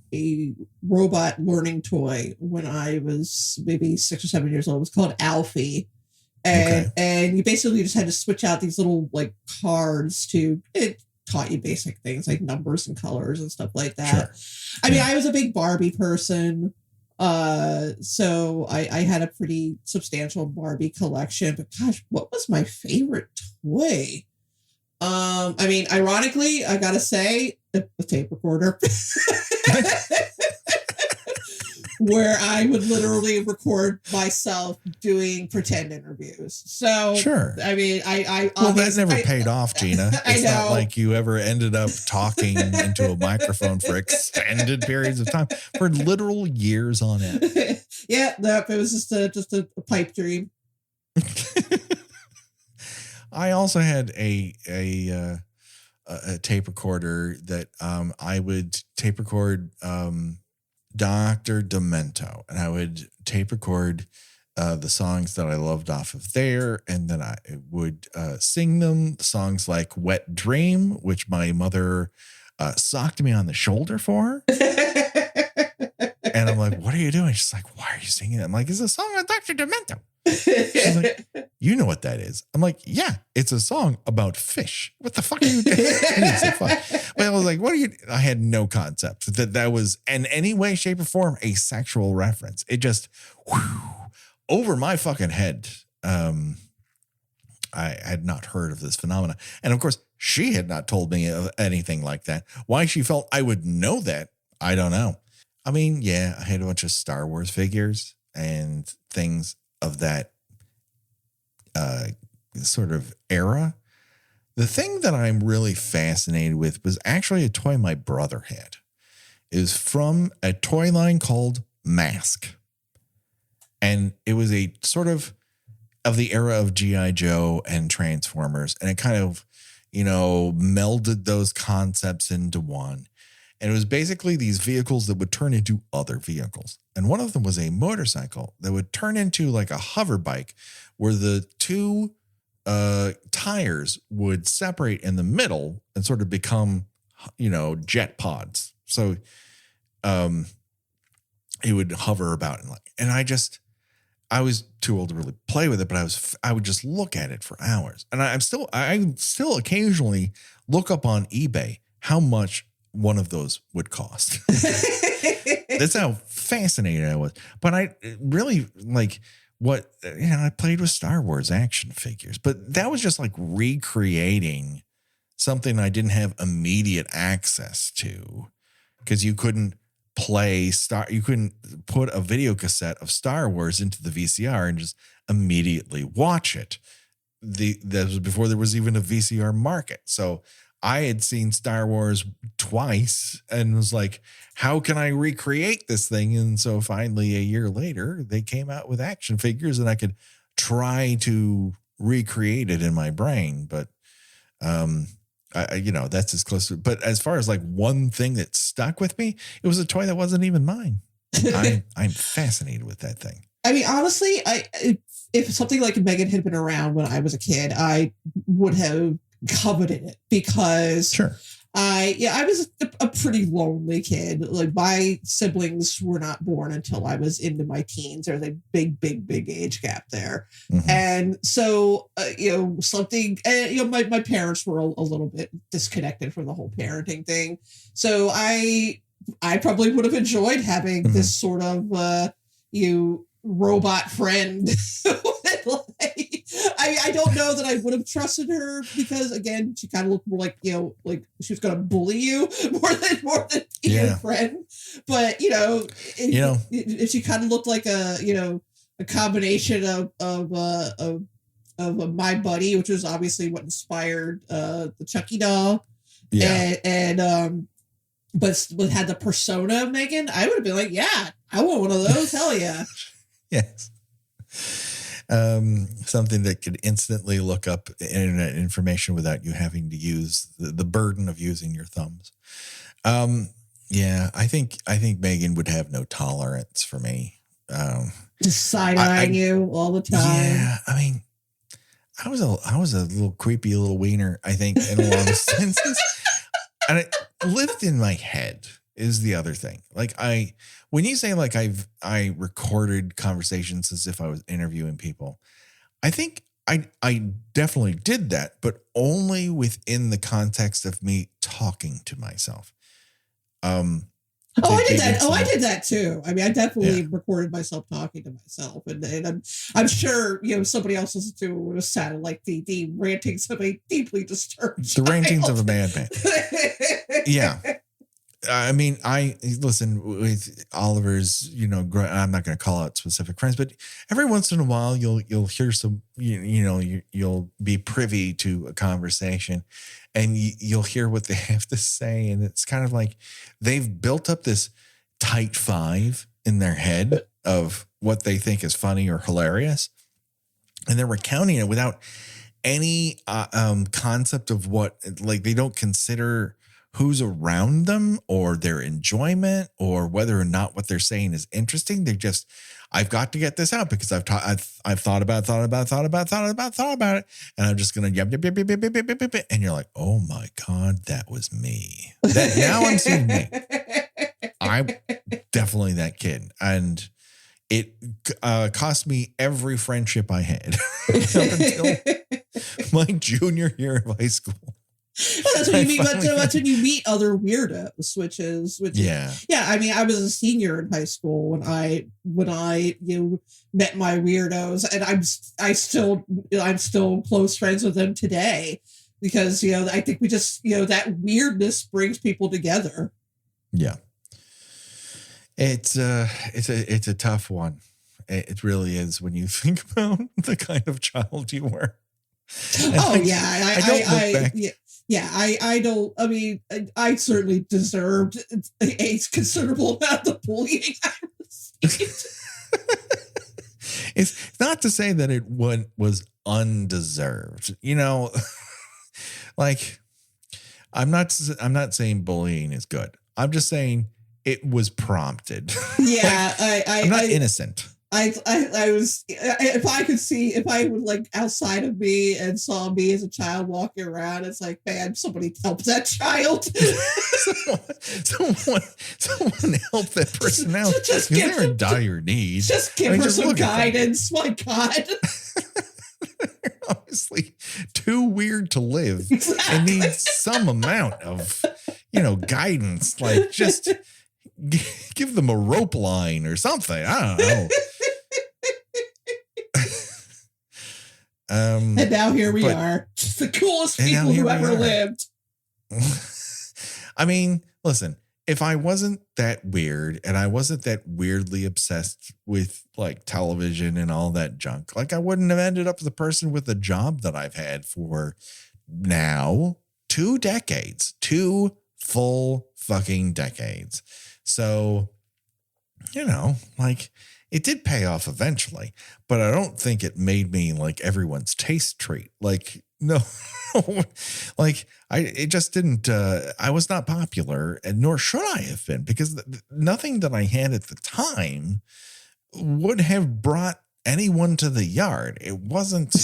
robot learning toy when I was maybe 6 or 7 years old. It was called Alfie. And you basically just had to switch out these little like cards it taught you basic things like numbers and colors and stuff like that. Sure. I mean, I was a big Barbie person. So I had a pretty substantial Barbie collection, but gosh, what was my favorite toy? I mean, ironically, I gotta say, the tape recorder. Where I would literally record myself doing pretend interviews. So, sure. I mean, that never paid off, Gina. It's not like you ever ended up talking into a microphone for extended periods of time, for literal years on end. Yeah, it was just a pipe dream. I also had a tape recorder that I would tape record Dr. Demento, and I would tape record the songs that I loved off of there, and then I would sing them, songs like Wet Dream, which my mother socked me on the shoulder for. And I'm like, what are you doing? She's like, why are you singing it? I'm like, it's a song of Dr. Demento. She's like, you know what that is? I'm like, yeah, it's a song about fish. What the fuck are you doing? But I was like, what are you? I had no concept that was in any way, shape, or form a sexual reference. It just over my fucking head. I had not heard of this phenomenon. And of course, she had not told me of anything like that. Why she felt I would know that, I don't know. I mean, yeah, I had a bunch of Star Wars figures and things of that sort of era. The thing that I'm really fascinated with was actually a toy my brother had. is from a toy line called Mask. And it was a sort of the era of G.I. Joe and Transformers. And it kind of, melded those concepts into one. And it was basically these vehicles that would turn into other vehicles. And one of them was a motorcycle that would turn into like a hover bike where the two tires would separate in the middle and sort of become, jet pods. So it would hover about and I was too old to really play with it, but I would just look at it for hours. And I still occasionally look up on eBay how much one of those would cost. That's how fascinated I was. But I really I played with Star Wars action figures, but that was just like recreating something I didn't have immediate access to, because you couldn't you couldn't put a video cassette of Star Wars into the VCR and just immediately watch it. That was before there was even a VCR market. So I had seen Star Wars twice and was like, how can I recreate this thing? And so finally, a year later, they came out with action figures and I could try to recreate it in my brain. But, that's as close to, but as far as like one thing that stuck with me, it was a toy that wasn't even mine. I'm fascinated with that thing. I mean, honestly, if something like M3GAN had been around when I was a kid, I would have coveted it because sure. I was a pretty lonely kid. Like, my siblings were not born until I was into my teens. There's a big age gap there. Mm-hmm. And so, my parents were a little bit disconnected from the whole parenting thing. So I probably would have enjoyed having mm-hmm. this sort of, robot friend. I don't know that I would have trusted her because, again, she kind of looked more like she was going to bully you more than be your friend. But if she kind of looked like a combination of My Buddy, which was obviously what inspired the Chucky doll, but had the persona of M3GAN, I would have been like, yeah, I want one of those. Hell yeah. Yes. Something that could instantly look up internet information without you having to use the burden of using your thumbs. I think M3GAN would have no tolerance for me. Just side-eyeing you all the time. Yeah, I mean, I was a little creepy little wiener, I think, in a lot of senses. And it lived in my head is the other thing. Like when you say like I recorded conversations as if I was interviewing people, I think I definitely did that, but only within the context of me talking to myself. I did that. I did that too. I mean, I definitely recorded myself talking to myself, and I'm sure somebody else listened to it would have sounded like the rantings of a deeply disturbed child. The rantings of a madman. Yeah. I mean, I listen with Oliver's, I'm not going to call out specific friends, but every once in a while you'll hear some, you'll be privy to a conversation and you'll hear what they have to say. And it's kind of like they've built up this tight five in their head of what they think is funny or hilarious. And they're recounting it without any concept of what, like, they don't consider who's around them or their enjoyment or whether or not what they're saying is interesting. They're just, I've got to get this out because I've thought about it. And I'm just going to yep. And you're like, oh my God, that was me. Now I'm seeing me. I'm definitely that kid. And it cost me every friendship I had up until my junior year of high school. Well, that's when you meet. That's when you meet other weirdos, which is. I mean, I was a senior in high school when I met my weirdos, and I'm still close friends with them today because I think we just that weirdness brings people together. Yeah, it's a tough one. It really is when you think about the kind of child you were. And I don't look back. yeah, I don't. I mean, I certainly deserved a considerable amount of bullying I received. It's not to say that it was undeserved, you know. Like, I'm not saying bullying is good. I'm just saying it was prompted. Yeah, Like, I'm not innocent. I was, if I could see, if I would like outside of me and saw me as a child walking around, it's like, man, somebody help that child. someone help that person out. Just they're in dire need. Just give her some guidance. My God. They're obviously too weird to live Exactly. and need some amount of, guidance. Like, just give them a rope line or something. I don't know. And now here we are, the coolest people who ever lived. I mean, listen, if I wasn't that weird and I wasn't that weirdly obsessed with like television and all that junk, like I wouldn't have ended up the person with the job that I've had for now 2 decades, 2 full fucking decades. So, like, it did pay off eventually, but I don't think it made me like everyone's taste treat. Like, no, like it just didn't, I was not popular, and nor should I have been, because nothing that I had at the time would have brought anyone to the yard. It wasn't.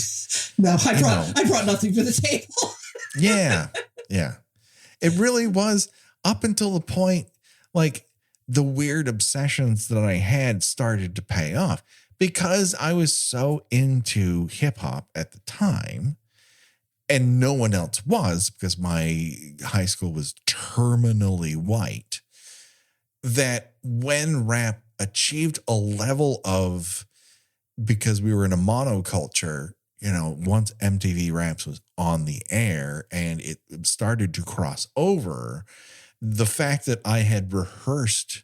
No, I brought nothing to the table. Yeah. It really was up until the point, like, the weird obsessions that I had started to pay off because I was so into hip hop at the time, and no one else was, because my high school was terminally white, that when rap achieved a level of, because we were in a monoculture, once MTV Raps was on the air and it started to cross over, the fact that I had rehearsed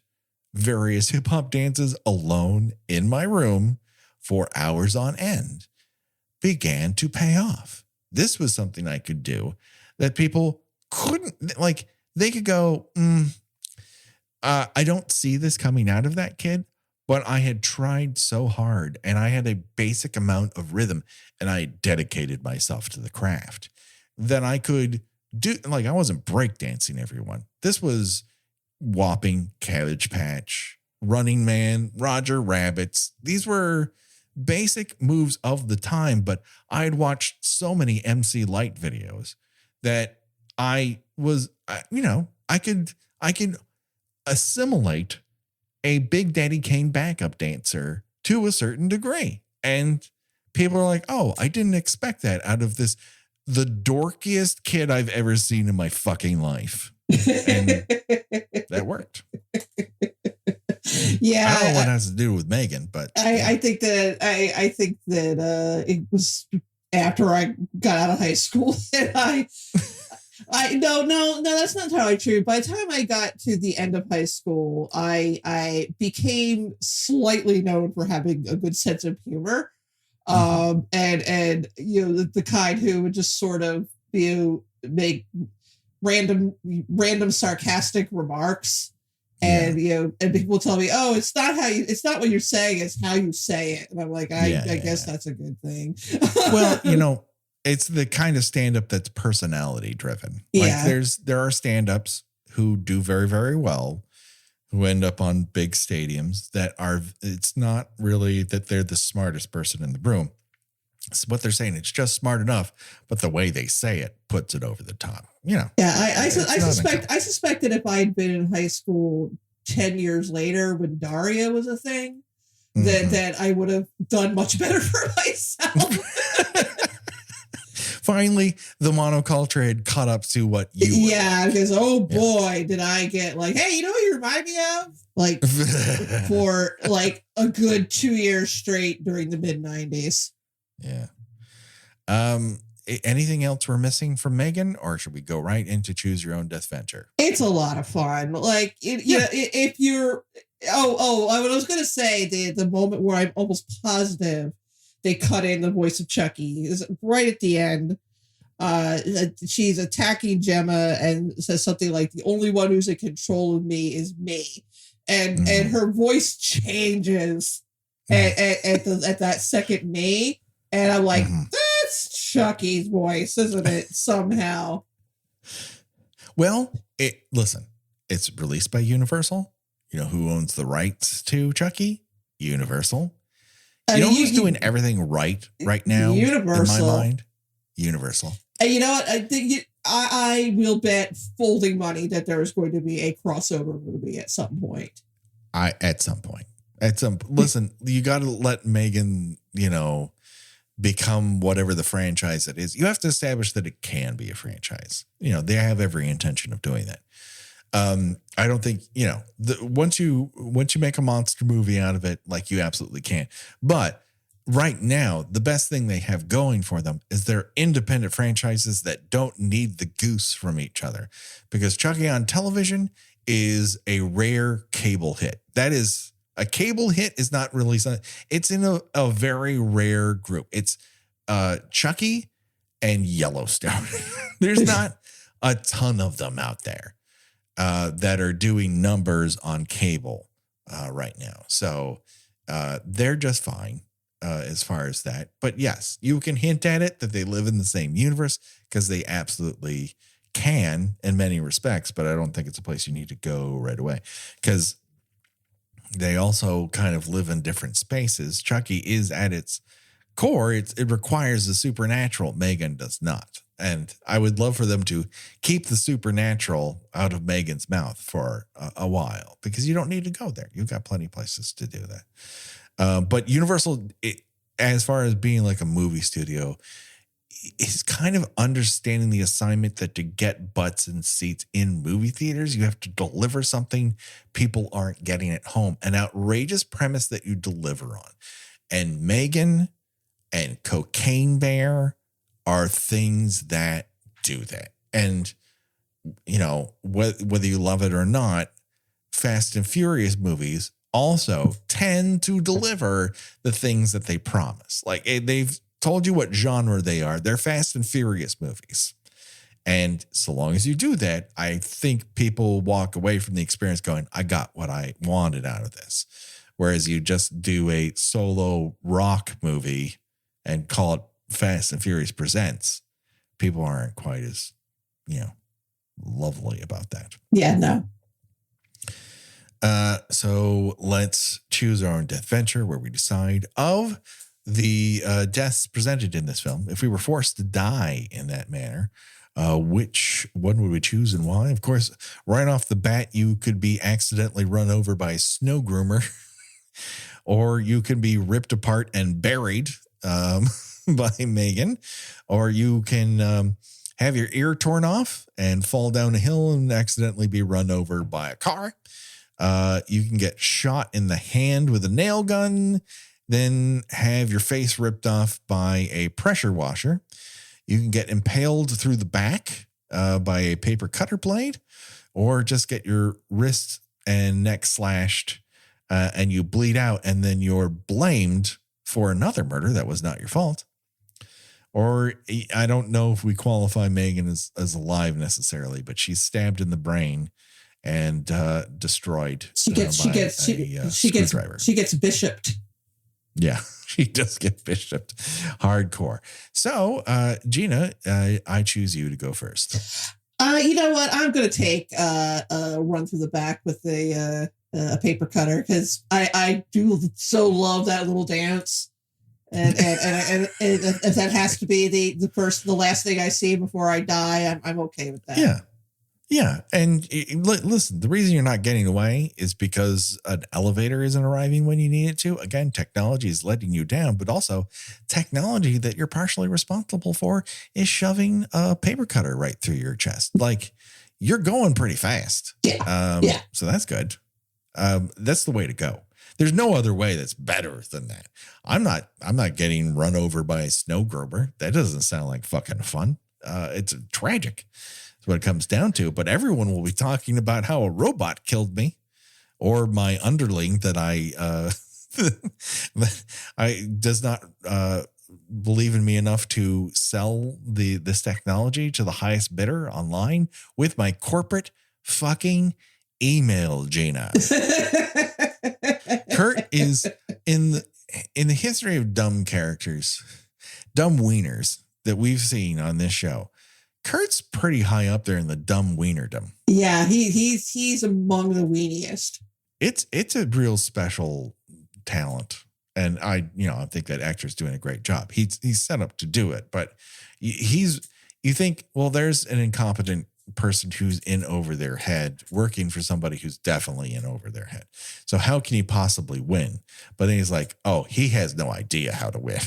various hip hop dances alone in my room for hours on end began to pay off. This was something I could do that people couldn't, like, they could go, I don't see this coming out of that kid, but I had tried so hard and I had a basic amount of rhythm and I dedicated myself to the craft that I could do. Like, I wasn't breakdancing everyone. This was Whopping, Cabbage Patch, Running Man, Roger Rabbits. These were basic moves of the time, but I had watched so many MC Light videos that I was, I could assimilate a Big Daddy Kane backup dancer to a certain degree. And people are like, oh, I didn't expect that out of the dorkiest kid I've ever seen in my fucking life. And that worked. Yeah, I don't know what it has to do with M3GAN, but I think that it was after I got out of high school and no, that's not entirely true. By the time I got to the end of high school, I became slightly known for having a good sense of humor. And the kind who would just sort of make random sarcastic remarks, and and people tell me, oh, it's not what you're saying, it's how you say it, and I'm like, I guess that's a good thing. Well, it's the kind of stand-up that's personality driven. Like, there are stand-ups who do very, very well, who end up on big stadiums that it's not really that they're the smartest person in the room. It's what they're saying. It's just smart enough, but the way they say it puts it over the top. Yeah, I suspect that if I'd been in high school 10 years later when Daria was a thing, that I would have done much better for myself. Finally, the monoculture had caught up to what you were. Yeah, because did I get like, hey, you know what you remind me of? Like for like a good 2 years straight during the mid-90s. Yeah. Anything else we're missing from M3GAN, or should we go right into Choose Your Own Death Venture? It's a lot of fun. Like, if you're, I was going to say the moment where I'm almost positive they cut in the voice of Chucky is right at the end. she's attacking Gemma and says something like, "The only one who's in control of me is me," and her voice changes at that second "me," and I'm like, that's Chucky's voice, isn't it? Somehow. Well, listen, it's released by Universal. You know who owns the rights to Chucky? Universal. You know who's doing everything right now? Universal. In my mind, Universal. And you know what? I think I will bet folding money that there is going to be a crossover movie at some point. Listen, you got to let M3GAN, become whatever the franchise it is. You have to establish that it can be a franchise. They have every intention of doing that. I don't think, once you make a monster movie out of it, like, you absolutely can. But right now, the best thing they have going for them is they're independent franchises that don't need the goose from each other, because Chucky on television is a rare cable hit. That is, a cable hit is not really something. It's in a very rare group. It's Chucky and Yellowstone. There's not a ton of them out there that are doing numbers on cable right now. So they're just fine as far as that. But yes, you can hint at it that they live in the same universe, because they absolutely can in many respects. But I don't think it's a place you need to go right away, because they also kind of live in different spaces. Chucky is at its core. It requires the supernatural. M3GAN does not. And I would love for them to keep the supernatural out of M3GAN's mouth for a while, because you don't need to go there. You've got plenty of places to do that. But Universal, as far as being like a movie studio, is kind of understanding the assignment that to get butts and seats in movie theaters, you have to deliver something people aren't getting at home, an outrageous premise that you deliver on. And M3GAN and Cocaine Bear are things that do that. And, whether you love it or not, Fast and Furious movies also tend to deliver the things that they promise. Like, they've told you what genre they are. They're Fast and Furious movies. And so long as you do that, I think people walk away from the experience going, I got what I wanted out of this. Whereas you just do a solo rock movie and call it Fast and Furious Presents, people aren't quite as, lovely about that. Yeah, no. So let's choose our own death venture, where we decide of the deaths presented in this film. If we were forced to die in that manner, which one would we choose and why? Of course, right off the bat, you could be accidentally run over by a snow groomer, or you can be ripped apart and buried by M3GAN, or you can have your ear torn off and fall down a hill and accidentally be run over by a car. You can get shot in the hand with a nail gun, then have your face ripped off by a pressure washer. You can get impaled through the back by a paper cutter blade, or just get your wrists and neck slashed and you bleed out, and then you're blamed for another murder that was not your fault. Or I don't know if we qualify M3GAN as alive necessarily, but she's stabbed in the brain and destroyed. She gets bishoped. Yeah, she does get bishoped hardcore. So, Gina, I choose you to go first. You know what? I'm going to take a run through the back with a paper cutter, because I do so love that little dance. And if that has to be the last thing I see before I die, I'm okay with that. Yeah. Yeah. And listen, the reason you're not getting away is because an elevator isn't arriving when you need it to. Again, technology is letting you down, but also technology that you're partially responsible for is shoving a paper cutter right through your chest. Like, you're going pretty fast. Yeah. So that's good. That's the way to go. There's no other way that's better than that. I'm not getting run over by a snow groomer. That doesn't sound like fucking fun. It's tragic. That's what it comes down to. But everyone will be talking about how a robot killed me, or my underling that I does not believe in me enough to sell this technology to the highest bidder online with my corporate fucking email, Gina. Kurt is in the history of dumb characters, dumb wieners that we've seen on this show. Kurt's pretty high up there in the dumb wienerdom. Yeah, he's among the weeniest. It's a real special talent. And I think that actor's doing a great job. He's set up to do it, but you think, well, there's an incompetent person who's in over their head working for somebody who's definitely in over their head. So how can he possibly win? But then he's like, oh, he has no idea how to win.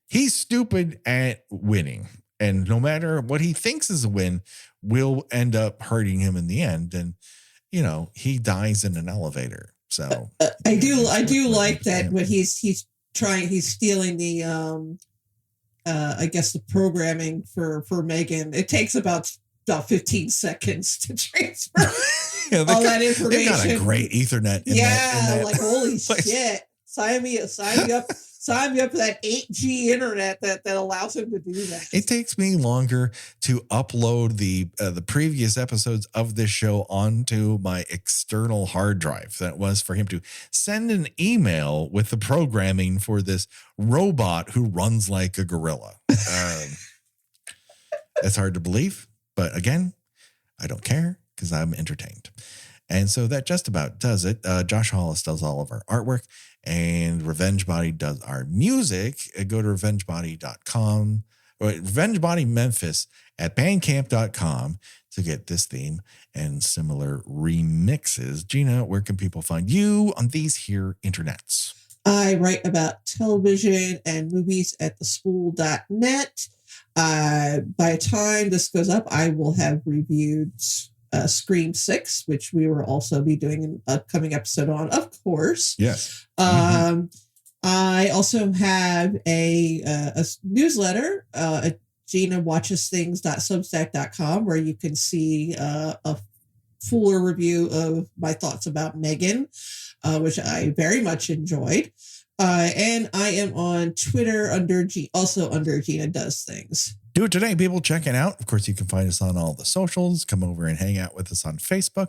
he's stupid at winning. And no matter what he thinks is a win will end up hurting him in the end. And, he dies in an elevator. So I do like that when he's stealing the I guess the programming for M3GAN. It takes about 15 seconds to transfer all that information. They've got a great Ethernet. In that. Like holy shit! Sign me up for that 8G internet that allows him to do that. It takes me longer to upload the previous episodes of this show onto my external hard drive than it was for him to send an email with the programming for this robot who runs like a gorilla. That's hard to believe, but again, I don't care because I'm entertained. And so that just about does it. Josh Hollis does all of our artwork, and Revenge Body does our music. Go to revengebody.com or Revenge Body Memphis at bandcamp.com to get this theme and similar remixes. Gina, where can people find you on these here internets? I write about television and movies at thespool.net. By the time this goes up, I will have reviewed Scream 6, which we will also be doing an upcoming episode on, of course. Yes. I also have a newsletter at GinaWatchesThings.substack.com where you can see a fuller review of my thoughts about M3GAN, which I very much enjoyed. And I am on Twitter under Gina Does Things. Do it today, people. Check it out. Of course, you can find us on all the socials. Come over and hang out with us on Facebook.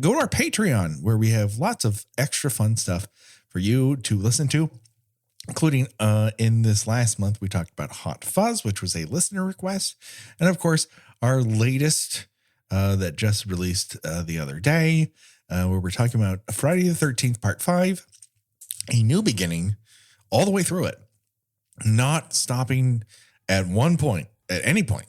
Go to our Patreon, where we have lots of extra fun stuff for you to listen to, including in this last month, we talked about Hot Fuzz, which was a listener request. And of course, our latest that just released the other day, where we're talking about Friday the 13th, Part 5, A New Beginning, all the way through it, not stopping at any point,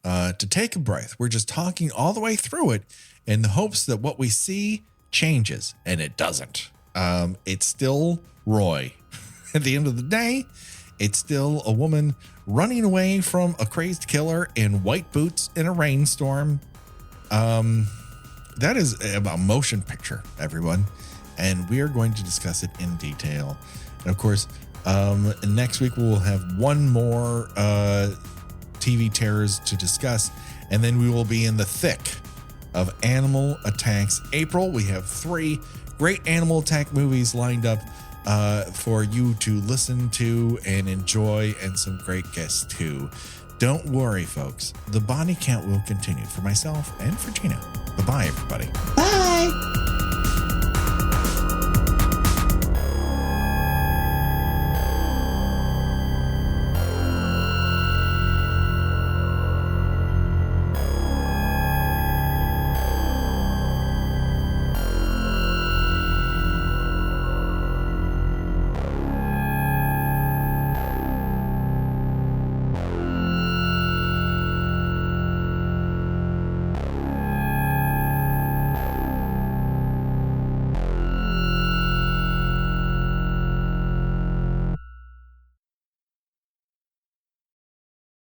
to take a breath. We're just talking all the way through it in the hopes that what we see changes, and it doesn't. It's still Roy. At the end of the day, it's still a woman running away from a crazed killer in white boots in a rainstorm. That is a motion picture, everyone. And we are going to discuss it in detail. And of course, next week we'll have one more TV terrors to discuss, and then we will be in the thick of Animal Attacks April. We have 3 great animal attack movies lined up for you to listen to and enjoy, and some great guests too. Don't worry, folks. The body count will continue for myself and for Gina. Bye-bye, everybody. Bye.